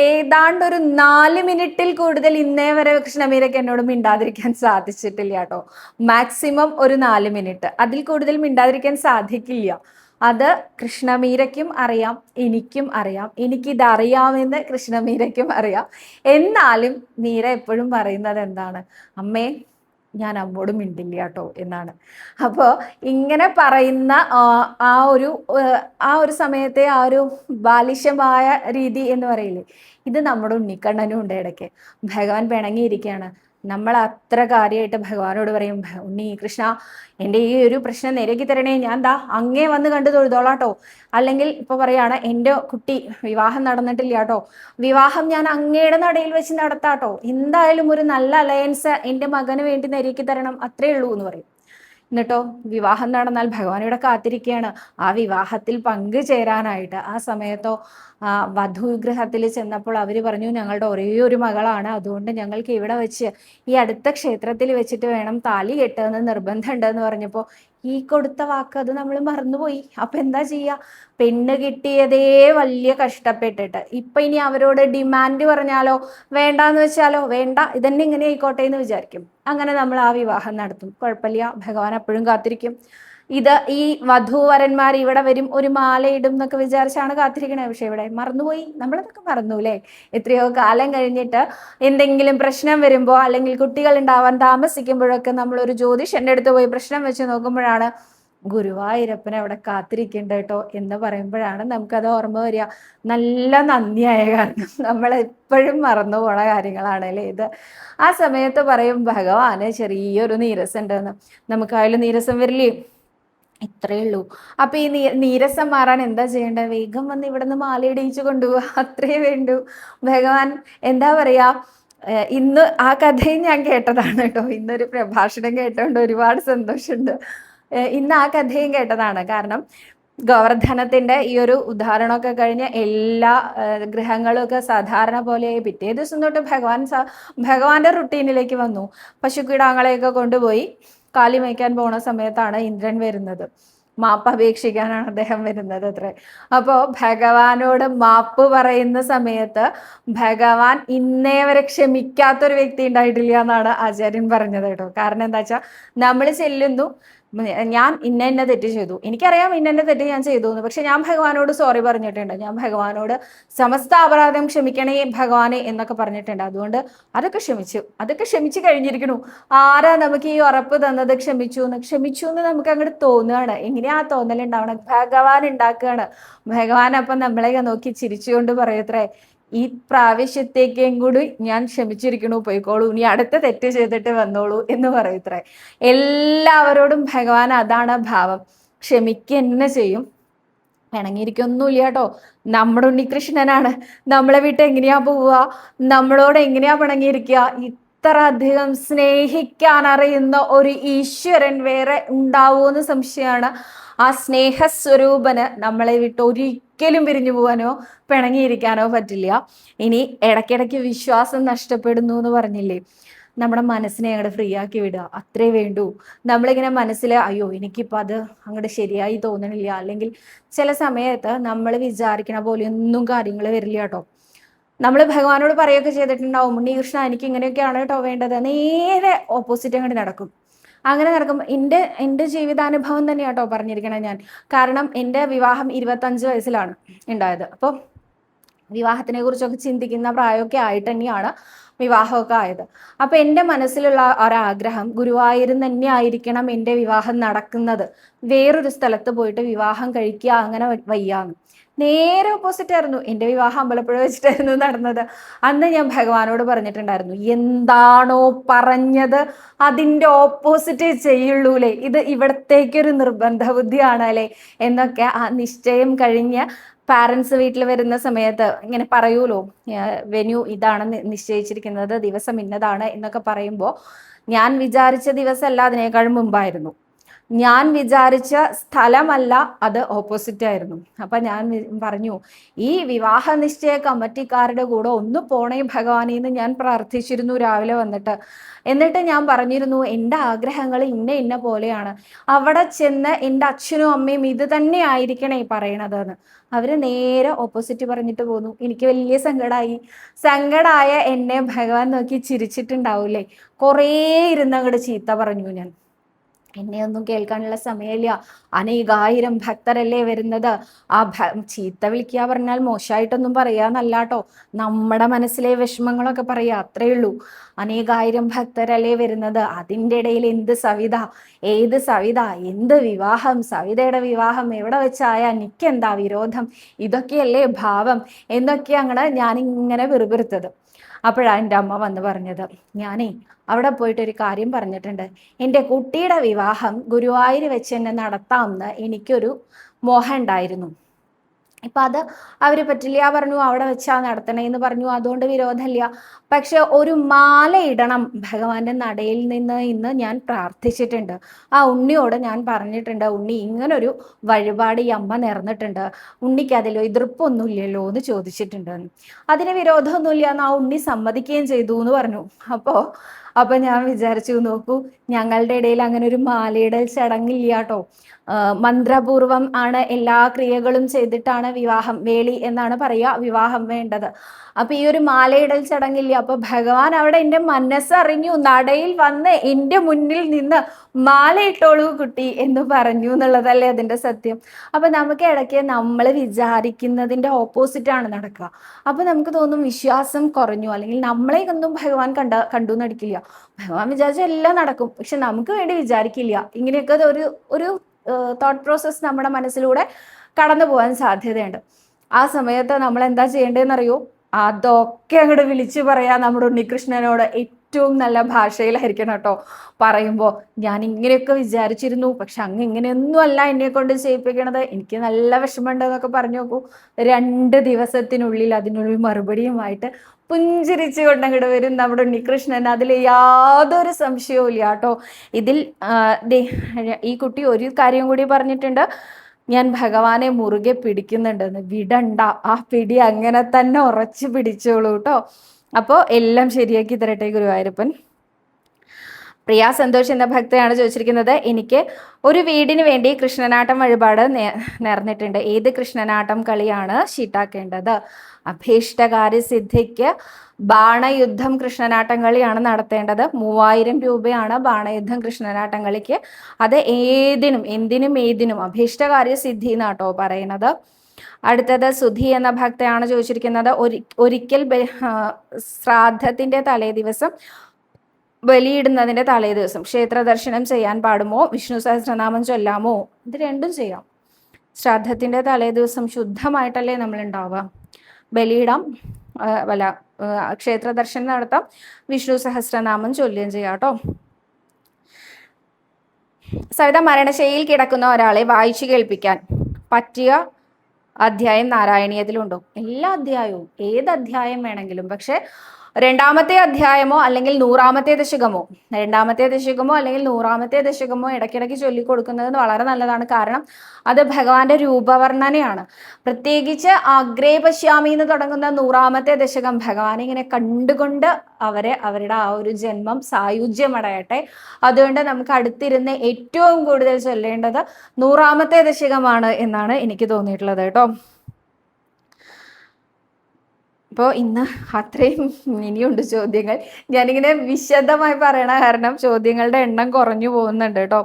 ഏതാണ്ട് ഒരു 4 മിനിറ്റിൽ കൂടുതൽ ഇന്നേ വരെ കൃഷ്ണമീരയ്ക്ക് എന്നോട് മിണ്ടാതിരിക്കാൻ സാധിച്ചിട്ടില്ല കേട്ടോ. മാക്സിമം ഒരു 4 മിനിറ്റ്, അതിൽ കൂടുതൽ മിണ്ടാതിരിക്കാൻ സാധിക്കില്ല. അത് കൃഷ്ണമീരയ്ക്കും അറിയാം, എനിക്കും അറിയാം. എനിക്കിതറിയാമെന്ന് കൃഷ്ണമീരയ്ക്കും അറിയാം. എന്നാലും മീര എപ്പോഴും പറയുന്നത് എന്താണ്? അമ്മേ, ഞാൻ അമ്മോട് മിണ്ടില്ല കേട്ടോ എന്നാണ്. അപ്പോൾ ഇങ്ങനെ പറയുന്ന ആ ഒരു സമയത്തെ ആ ഒരു ബാലിശമായ രീതി എന്ന് പറയില്ലേ, ഇത് നമ്മുടെ ഉണ്ണിക്കണ്ണനും ഉണ്ട്. ഇടയ്ക്ക് ഭഗവാൻ പിണങ്ങിയിരിക്കുകയാണ്. നമ്മൾ അത്ര കാര്യമായിട്ട് ഭഗവാനോട് പറയും, ഉണ്ണി കൃഷ്ണ എൻ്റെ ഈ ഒരു പ്രശ്നം നേരെയാക്കി തരണേ, ഞാൻ അങ്ങേ വന്ന് കണ്ടു തൊഴുതോളാട്ടോ. അല്ലെങ്കിൽ ഇപ്പൊ പറയാണ് എൻ്റെ കുട്ടി വിവാഹം നടന്നിട്ടില്ല കേട്ടോ, വിവാഹം ഞാൻ അങ്ങയുടെ നടയിൽ വെച്ച് നടത്താട്ടോ. എന്തായാലും ഒരു നല്ല അലയൻസ് എൻ്റെ മകന് വേണ്ടി നേരെയാക്കി തരണം, അത്രേ ഉള്ളൂ എന്ന് പറയും. എന്നിട്ടോ വിവാഹം നടന്നാൽ ഭഗവാൻ ഇവിടെ കാത്തിരിക്കുകയാണ് ആ വിവാഹത്തിൽ പങ്കുചേരാനായിട്ട്. ആ സമയത്തോ വധുവിഗ്രഹത്തിൽ ചെന്നപ്പോൾ അവർ പറഞ്ഞു ഞങ്ങളുടെ ഒരേ ഒരു മകളാണ്, അതുകൊണ്ട് ഞങ്ങൾക്ക് ഇവിടെ വെച്ച് ഈ അടുത്ത ക്ഷേത്രത്തിൽ വെച്ചിട്ട് വേണം താലി കെട്ടുന്നത് നിർബന്ധമുണ്ടെന്ന് പറഞ്ഞപ്പോൾ ഈ കൊടുത്ത വാക്ക് അത് നമ്മൾ മറന്നുപോയി. അപ്പൊ എന്താ ചെയ്യുക? പെണ്ണ് കിട്ടിയതേ വലിയ കഷ്ടപ്പെട്ടിട്ട് ഇപ്പൊ ഇനി അവരോട് ഡിമാൻഡ് പറഞ്ഞാലോ, വേണ്ടാന്ന് വെച്ചാലോ, വേണ്ട ഇതന്നെ ഇങ്ങനെ ആയിക്കോട്ടെ എന്ന് വിചാരിക്കും. അങ്ങനെ നമ്മൾ ആ വിവാഹം നടത്തും. കുഴപ്പമില്ല, ഭഗവാൻ അപ്പോഴും കാത്തിരിക്കും. ഇത് ഈ വധൂവരന്മാർ ഇവിടെ വരും, ഒരു മാല ഇടും എന്നൊക്കെ വിചാരിച്ചാണ് കാത്തിരിക്കണേ. പക്ഷെ ഇവിടെ മറന്നുപോയി, നമ്മളതൊക്കെ മറന്നു അല്ലേ? എത്രയോ കാലം കഴിഞ്ഞിട്ട് എന്തെങ്കിലും പ്രശ്നം വരുമ്പോൾ അല്ലെങ്കിൽ കുട്ടികൾ ഉണ്ടാവാൻ താമസിക്കുമ്പോഴൊക്കെ നമ്മൾ ഒരു ജ്യോതിഷന്റെ അടുത്ത് പോയി പ്രശ്നം വെച്ച് നോക്കുമ്പോഴാണ് ഗുരുവായൂരപ്പനെ അവിടെ കാത്തിരിക്കണ്ട കേട്ടോ എന്ന് പറയുമ്പോഴാണ് നമുക്കത് ഓർമ്മ വരിക. നല്ല നന്ദിയായ കാരണം നമ്മൾ എപ്പോഴും മറന്നു പോണ കാര്യങ്ങളാണ് അല്ലേ ഇത്. ആ സമയത്ത് പറയും ഭഗവാന് ചെറിയൊരു നീരസം ഉണ്ടെന്ന്. നമുക്കായാലും നീരസം വരില്ലേ? ഇത്രയേ ഉള്ളൂ. അപ്പൊ ഈ നീരസം മാറാൻ എന്താ ചെയ്യേണ്ടത്? വേഗം വന്ന് ഇവിടെ നിന്ന് മാലയിടിയിച്ചു കൊണ്ടുപോവുക, അത്രേ വേണ്ടൂ. ഭഗവാൻ എന്താ പറയാ, ഇന്ന് ആ കഥയും ഞാൻ കേട്ടതാണ് കേട്ടോ. ഇന്നൊരു പ്രഭാഷണം കേട്ടോണ്ട് ഒരുപാട് സന്തോഷമുണ്ട്. ഇന്ന് ആ കഥയും കേട്ടതാണ്. കാരണം ഗോവർദ്ധനത്തിന്റെ ഈ ഒരു ഉദാഹരണമൊക്കെ കഴിഞ്ഞ് എല്ലാ ഗ്രഹങ്ങളും ഒക്കെ സാധാരണ പോലെ പിറ്റേ ദിവസം തൊട്ട് ഭഗവാന്റെ റുട്ടീനിലേക്ക് വന്നു. പശുക്കിടാങ്ങളെയൊക്കെ കൊണ്ടുപോയി കാലി മേയ്ക്കാൻ പോണ സമയത്താണ് ഇന്ദ്രൻ വരുന്നത്. മാപ്പ് അപേക്ഷിക്കാനാണ് അദ്ദേഹം വരുന്നത് അത്രേ. അപ്പോൾ ഭഗവാനോട് മാപ്പ് പറയുന്ന സമയത്ത് ഭഗവാൻ ഇന്നേ വരെ ക്ഷമിക്കാത്തൊരു വ്യക്തി ഉണ്ടായിട്ടില്ല എന്നാണ് ആചാര്യൻ പറഞ്ഞത് കേട്ടോ. കാരണം എന്താ വെച്ചാൽ നമ്മൾ ചെല്ലുന്നു, ഞാൻ ഇന്ന തെറ്റ് ചെയ്തു, എനിക്കറിയാം ഇന്ന തെറ്റ് ഞാൻ ചെയ്തു എന്ന്, പക്ഷെ ഞാൻ ഭഗവാനോട് സോറി പറഞ്ഞിട്ടുണ്ട്, ഞാൻ ഭഗവാനോട് സമസ്ത അപരാധം ക്ഷമിക്കണേ ഭഗവാനെ എന്നൊക്കെ പറഞ്ഞിട്ടുണ്ട്. അതുകൊണ്ട് അതൊക്കെ ക്ഷമിച്ചു കഴിഞ്ഞിരിക്കണു. ആരാ നമുക്ക് ഈ ഉറപ്പ് തന്നത് ക്ഷമിച്ചു എന്ന് നമുക്ക് അങ്ങോട്ട് തോന്നുകയാണ്. എങ്ങനെയാ ആ തോന്നലുണ്ടാവണം? ഭഗവാൻ ഉണ്ടാക്കുകയാണ്. ഭഗവാൻ അപ്പം നമ്മളെ നോക്കി ചിരിച്ചുകൊണ്ട് പറയത്രേ, ഈ പ്രാവശ്യത്തേക്കും കൂടി ഞാൻ ക്ഷമിച്ചിരിക്കണു, പോയിക്കോളൂ, ഇനി അടുത്ത തെറ്റ് ചെയ്തിട്ട് വന്നോളൂ എന്ന് പറയത്രേ. എല്ലാവരോടും ഭഗവാൻ അതാണ് ഭാവം, ക്ഷമിക്കുക തന്നെ ചെയ്യും. പിണങ്ങിയിരിക്കൊന്നുമില്ല കേട്ടോ. നമ്മുടെ ഉണ്ണികൃഷ്ണനാണ്. നമ്മളെ വിട്ട് എങ്ങനെയാ പോവുക, നമ്മളോട് എങ്ങനെയാ പിണങ്ങിയിരിക്കുക? ഇത്ര അധികം സ്നേഹിക്കാൻ അറിയുന്ന ഒരു ഈശ്വരൻ വേറെ ഉണ്ടാവുമെന്ന് സംശയമാണ്. ആ സ്നേഹസ്വരൂപന് നമ്മളെ വിട്ട് ഒരിക്കലും പിരിഞ്ഞു പോകാനോ പിണങ്ങിയിരിക്കാനോ പറ്റില്ല. ഇനി ഇടയ്ക്കിടയ്ക്ക് വിശ്വാസം നഷ്ടപ്പെടുന്നു എന്ന് പറഞ്ഞില്ലേ, നമ്മുടെ മനസ്സിനെ അങ്ങോട്ട് ഫ്രീ ആക്കി വിടുക, അത്രേ വേണ്ടൂ. നമ്മളിങ്ങനെ മനസ്സിൽ അയ്യോ എനിക്കിപ്പോൾ അത് അങ്ങോട്ട് ശരിയായി തോന്നണില്ല, അല്ലെങ്കിൽ ചില സമയത്ത് നമ്മൾ വിചാരിക്കണ പോലെ ഒന്നും കാര്യങ്ങൾ വരില്ല കേട്ടോ. നമ്മൾ ഭഗവാനോട് പറയുകയൊക്കെ ചെയ്തിട്ടുണ്ടാവും, ഉണ്ണികൃഷ്ണ എനിക്ക് ഇങ്ങനെയൊക്കെയാണ് കേട്ടോ വേണ്ടത്, നേരെ ഓപ്പോസിറ്റ് അങ്ങോട്ട് നടക്കും. അങ്ങനെ നടക്കും. എൻ്റെ ജീവിതാനുഭവം തന്നെയാണ് കേട്ടോ പറഞ്ഞിരിക്കണേ ഞാൻ. കാരണം എൻ്റെ വിവാഹം 25 വയസ്സിലാണ് ഉണ്ടായത്. അപ്പോൾ വിവാഹത്തിനെ കുറിച്ചൊക്കെ ചിന്തിക്കുന്ന പ്രായമൊക്കെ ആയിട്ട് തന്നെയാണ് വിവാഹമൊക്കെ ആയത്. അപ്പൊ എൻ്റെ മനസ്സിലുള്ള ഒരാഗ്രഹം ഗുരുവായൂരിൽ തന്നെ ആയിരിക്കണം എൻ്റെ വിവാഹം നടക്കുന്നത്, വേറൊരു സ്ഥലത്ത് പോയിട്ട് വിവാഹം കഴിക്കുക അങ്ങനെ വയ്യാന്ന്. നേരെ ഓപ്പോസിറ്റ് ആയിരുന്നു. എൻ്റെ വിവാഹം അമ്പലപ്പുഴ വെച്ചിട്ടായിരുന്നു നടന്നത്. അന്ന് ഞാൻ ഭഗവാനോട് പറഞ്ഞിട്ടുണ്ടായിരുന്നു, എന്താണോ പറഞ്ഞത് അതിൻ്റെ ഓപ്പോസിറ്റ് ചെയ്യുള്ളൂലേ, ഇത് ഇവിടത്തേക്കൊരു നിർബന്ധ ബുദ്ധിയാണ് അല്ലേ എന്നൊക്കെ ആ നിശ്ചയം കഴിഞ്ഞ് പാരൻസ് വീട്ടിൽ വരുന്ന സമയത്ത് ഇങ്ങനെ പറയൂലോ, വെന്യൂ ഇതാണ് നിശ്ചയിച്ചിരിക്കുന്നത്, ദിവസം ഇന്നതാണ് എന്നൊക്കെ പറയുമ്പോൾ ഞാൻ വിചാരിച്ച ദിവസമല്ല, അതിനേക്കാളും മുമ്പായിരുന്നു. ഞാൻ വിചാരിച്ച സ്ഥലമല്ല, അത് ഓപ്പോസിറ്റ് ആയിരുന്നു. അപ്പൊ ഞാൻ പറഞ്ഞു, ഈ വിവാഹ നിശ്ചയ കമ്മിറ്റിക്കാരുടെ കൂടെ ഒന്ന് പോണേ ഭഗവാനെന്ന് ഞാൻ പ്രാർത്ഥിച്ചിരുന്നു രാവിലെ വന്നിട്ട്. എന്നിട്ട് ഞാൻ പറഞ്ഞിരുന്നു, എൻ്റെ ആഗ്രഹങ്ങൾ ഇന്ന പോലെയാണ്, അവിടെ ചെന്ന് എൻ്റെ അച്ഛനും അമ്മയും ഇത് തന്നെ ആയിരിക്കണേ പറയണതെന്ന്. അവര് നേരെ ഓപ്പോസിറ്റ് പറഞ്ഞിട്ട് പോന്നു. എനിക്ക് വലിയ സങ്കടമായ എന്നെ ഭഗവാൻ നോക്കി ചിരിച്ചിട്ടുണ്ടാവൂലേ. കുറേ ഇരുന്നങ്ങോട്ട് ചീത്ത പറഞ്ഞു ഞാൻ. എന്നെ ഒന്നും കേൾക്കാനുള്ള സമയമില്ല, അനേകായിരം ഭക്തരല്ലേ വരുന്നത്. ആ ചീത്ത വിളിക്കുക പറഞ്ഞാൽ മോശമായിട്ടൊന്നും പറയാന്നല്ല കേട്ടോ, നമ്മുടെ മനസ്സിലെ വിഷമങ്ങളൊക്കെ പറയാ, അത്രേ ഉള്ളൂ. അനേകായിരം ഭക്തരല്ലേ വരുന്നത്, അതിൻ്റെ ഇടയിൽ എന്ത് സവിത, ഏത് സവിത, എന്ത് വിവാഹം, സവിതയുടെ വിവാഹം എവിടെ വെച്ചായാൽ എനിക്കെന്താ വിരോധം, ഇതൊക്കെയല്ലേ ഭാവം എന്നൊക്കെ അങ്ങനെ ഞാനിങ്ങനെ വെറുപെറുത്തത്. അപ്പോഴാണ് എൻ്റെ അമ്മ വന്ന് പറഞ്ഞത്, ഞാനേ അവിടെ പോയിട്ട് ഒരു കാര്യം പറഞ്ഞിട്ടുണ്ട്, എൻ്റെ കുട്ടിയുടെ വിവാഹം ഗുരുവായൂർ വെച്ച് തന്നെ നടത്താമെന്ന് എനിക്കൊരു മോഹം ഉണ്ടായിരുന്നു. ഇപ്പം അത് അവർ പറ്റില്ല പറഞ്ഞു, അവിടെ വെച്ചാ നടത്തണേന്ന് പറഞ്ഞു, അതുകൊണ്ട് വിരോധമില്ല. പക്ഷെ ഒരു മാല ഇടണം ഭഗവാന്റെ നടയിൽ നിന്ന് ഇന്ന് ഞാൻ പ്രാർത്ഥിച്ചിട്ടുണ്ട്. ആ ഉണ്ണിയോട് ഞാൻ പറഞ്ഞിട്ടുണ്ട്, ഉണ്ണി ഇങ്ങനൊരു വഴിപാട് ഈ അമ്മ നേർന്നിട്ടുണ്ട്, ഉണ്ണിക്ക് അതിലോ എതിർപ്പൊന്നുമില്ലല്ലോ എന്ന് ചോദിച്ചിട്ടുണ്ട്. അതിന് വിരോധമൊന്നുമില്ല എന്ന് ആ ഉണ്ണി സമ്മതിക്കുകയും ചെയ്തു എന്ന് പറഞ്ഞു. അപ്പൊ ഞാൻ വിചാരിച്ചു, നോക്കൂ, ഞങ്ങളുടെ ഇടയിൽ അങ്ങനെ ഒരു മാലയിടൽ ചടങ്ങില്ല കേട്ടോ. മന്ത്രപൂർവം ആണ് എല്ലാ ക്രിയകളും ചെയ്തിട്ടാണ് വിവാഹം, വേളി എന്നാണ് പറയുക, വിവാഹം വേണ്ടത്. അപ്പൊ ഈ ഒരു മാലയിടൽ ചടങ്ങില്ല. അപ്പൊ ഭഗവാൻ അവിടെ എൻ്റെ മനസ്സറിഞ്ഞു, നടയിൽ വന്ന് എൻ്റെ മുന്നിൽ നിന്ന് മാലയിട്ടോളൂ കുട്ടി എന്ന് പറഞ്ഞു എന്നുള്ളതല്ലേ അതിൻ്റെ സത്യം. അപ്പൊ നമുക്ക് ഇടയ്ക്ക് നമ്മൾ വിചാരിക്കുന്നതിൻ്റെ ഓപ്പോസിറ്റ് ആണ് നടക്കുക. അപ്പൊ നമുക്ക് തോന്നും വിശ്വാസം കുറഞ്ഞു, അല്ലെങ്കിൽ നമ്മളെ ഒന്നും ഭഗവാൻ കണ്ടു നടിക്കില്ല. ഭഗവാൻ വിചാരിച്ച എല്ലാം നടക്കും, പക്ഷെ നമുക്ക് വേണ്ടി വിചാരിക്കില്ല. ഇങ്ങനെയൊക്കെ ഒരു തോട്ട് പ്രോസസ് നമ്മുടെ മനസ്സിലൂടെ കടന്നു പോകാൻ സാധ്യതയുണ്ട്. ആ സമയത്ത് നമ്മൾ എന്താ ചെയ്യേണ്ടതെന്നറിയോ? അതൊക്കെ അങ്ങോട്ട് വിളിച്ചു പറയാ നമ്മുടെ ഉണ്ണികൃഷ്ണനോട്. ഏറ്റവും നല്ല ഭാഷയിലായിരിക്കണം കേട്ടോ പറയുമ്പോൾ. ഞാൻ ഇങ്ങനെയൊക്കെ വിചാരിച്ചിരുന്നു, പക്ഷെ അങ്ങ് ഇങ്ങനെയൊന്നും അല്ല എന്നെ കൊണ്ട് ചെയ്യിപ്പിക്കണത്, എനിക്ക് നല്ല വിഷമമുണ്ട് എന്നൊക്കെ പറഞ്ഞു നോക്കൂ. 2 ദിവസത്തിനുള്ളിൽ അതിനുള്ളിൽ മറുപടിയുമായിട്ട് പുഞ്ചിരിച്ചു കൊണ്ടങ്ങോട്ട് വരും നമ്മുടെ ഉണ്ണികൃഷ്ണൻ. അതിൽ യാതൊരു സംശയവും ഇല്ല കേട്ടോ. ഇതിൽ ഈ കുട്ടി ഒരു കാര്യം കൂടി പറഞ്ഞിട്ടുണ്ട്, ഞാൻ ഭഗവാനെ മുറുകെ പിടിക്കുന്നുണ്ടെന്ന്. വിടണ്ട, ആ പിടി അങ്ങനെ തന്നെ ഉറച്ചു പിടിച്ചോളൂ കേട്ടോ. അപ്പോൾ എല്ലാം ശരിയാക്കി തരട്ടെ ഗുരുവായൂരപ്പൻ. പ്രിയ സന്തോഷ് എന്ന ഭക്തയാണ് ചോദിച്ചിരിക്കുന്നത്, എനിക്ക് ഒരു വീടിന് വേണ്ടി കൃഷ്ണനാട്ടം വഴിപാട് നേർന്നിട്ടുണ്ട്. ഏത് കൃഷ്ണനാട്ടം കളിയാണ് ഷീട്ടാക്കേണ്ടത്? അഭീഷ്ടകാര്യ സിദ്ധിക്ക് ബാണയുദ്ധം കൃഷ്ണനാട്ടം കളിയാണ് നടത്തേണ്ടത്. 3000 രൂപയാണ് ബാണയുദ്ധം കൃഷ്ണനാട്ടം കളിക്ക്. അത് എന്തിനും അഭീഷ്ടകാര്യ സിദ്ധി എന്നാട്ടോ പറയുന്നത്. അടുത്തത് സുധി എന്ന ഭക്തയാണ് ചോദിച്ചിരിക്കുന്നത്, ഒരിക്കൽ ശ്രാദ്ധത്തിന്റെ തലേ ദിവസം, ബലിയിടുന്നതിന്റെ തലേ ദിവസം ക്ഷേത്ര ദർശനം ചെയ്യാൻ പാടുമോ? വിഷ്ണു സഹസ്രനാമം ചൊല്ലാമോ? ഇത് രണ്ടും ചെയ്യാം. ശ്രാദ്ധത്തിന്റെ തലേ ദിവസം ശുദ്ധമായിട്ടല്ലേ നമ്മൾ ഉണ്ടാവുക. ബലിയിടാം, ക്ഷേത്ര ദർശനം നടത്താം, വിഷ്ണു സഹസ്രനാമം ചൊല്ലുകയും ചെയ്യാം കേട്ടോ. സവിത, മരണശൈലിയിൽ കിടക്കുന്ന ഒരാളെ വായിച്ചു കേൾപ്പിക്കാൻ പറ്റിയ അധ്യായം നാരായണീയത്തിലുണ്ടോ? എല്ലാ അധ്യായവും, ഏത് അധ്യായം വേണമെങ്കിലും. പക്ഷെ രണ്ടാമത്തെ അധ്യായമോ അല്ലെങ്കിൽ 100-ാമത്തെ ദശകമോ, രണ്ടാമത്തെ ദശകമോ അല്ലെങ്കിൽ 100-ാമത്തെ ദശകമോ ഇടയ്ക്കിടയ്ക്ക് ചൊല്ലിക്കൊടുക്കുന്നത് വളരെ നല്ലതാണ്. കാരണം അത് ഭഗവാന്റെ രൂപവർണ്ണനയാണ്. പ്രത്യേകിച്ച് അഗ്രേ പശ്യാമി എന്ന് തുടങ്ങുന്ന 100-ാമത്തെ ദശകം ഭഗവാനെ ഇങ്ങനെ കണ്ടുകൊണ്ട് അവരുടെ ആ ഒരു ജന്മം സായുജ്യമടയട്ടെ. അതുകൊണ്ട് നമുക്ക് അടുത്തിരുന്ന് ഏറ്റവും കൂടുതൽ ചൊല്ലേണ്ടത് 100-ാമത്തെ ദശകമാണ് എന്നാണ് എനിക്ക് തോന്നിയിട്ടുള്ളത് കേട്ടോ. അപ്പോൾ ഇന്ന് അത്രയും, ഇനിയുണ്ട് ചോദ്യങ്ങൾ. ഞാനിങ്ങനെ വിശദമായി പറയണ കാരണം ചോദ്യങ്ങളുടെ എണ്ണം കുറഞ്ഞു പോകുന്നുണ്ട് കേട്ടോ.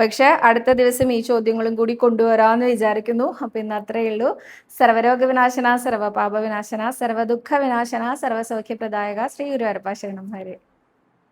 പക്ഷെ അടുത്ത ദിവസം ഈ ചോദ്യങ്ങളും കൂടി കൊണ്ടുവരാമെന്ന് വിചാരിക്കുന്നു. അപ്പം ഇന്ന് അത്രയേ ഉള്ളൂ. സർവരോഗ വിനാശന, സർവപാപ വിനാശന, സർവദുഃഖ വിനാശന, സർവസൗഖ്യപ്രദായക ശ്രീ ഗുരുവായൂരപ്പ ശരണം ഹരേ.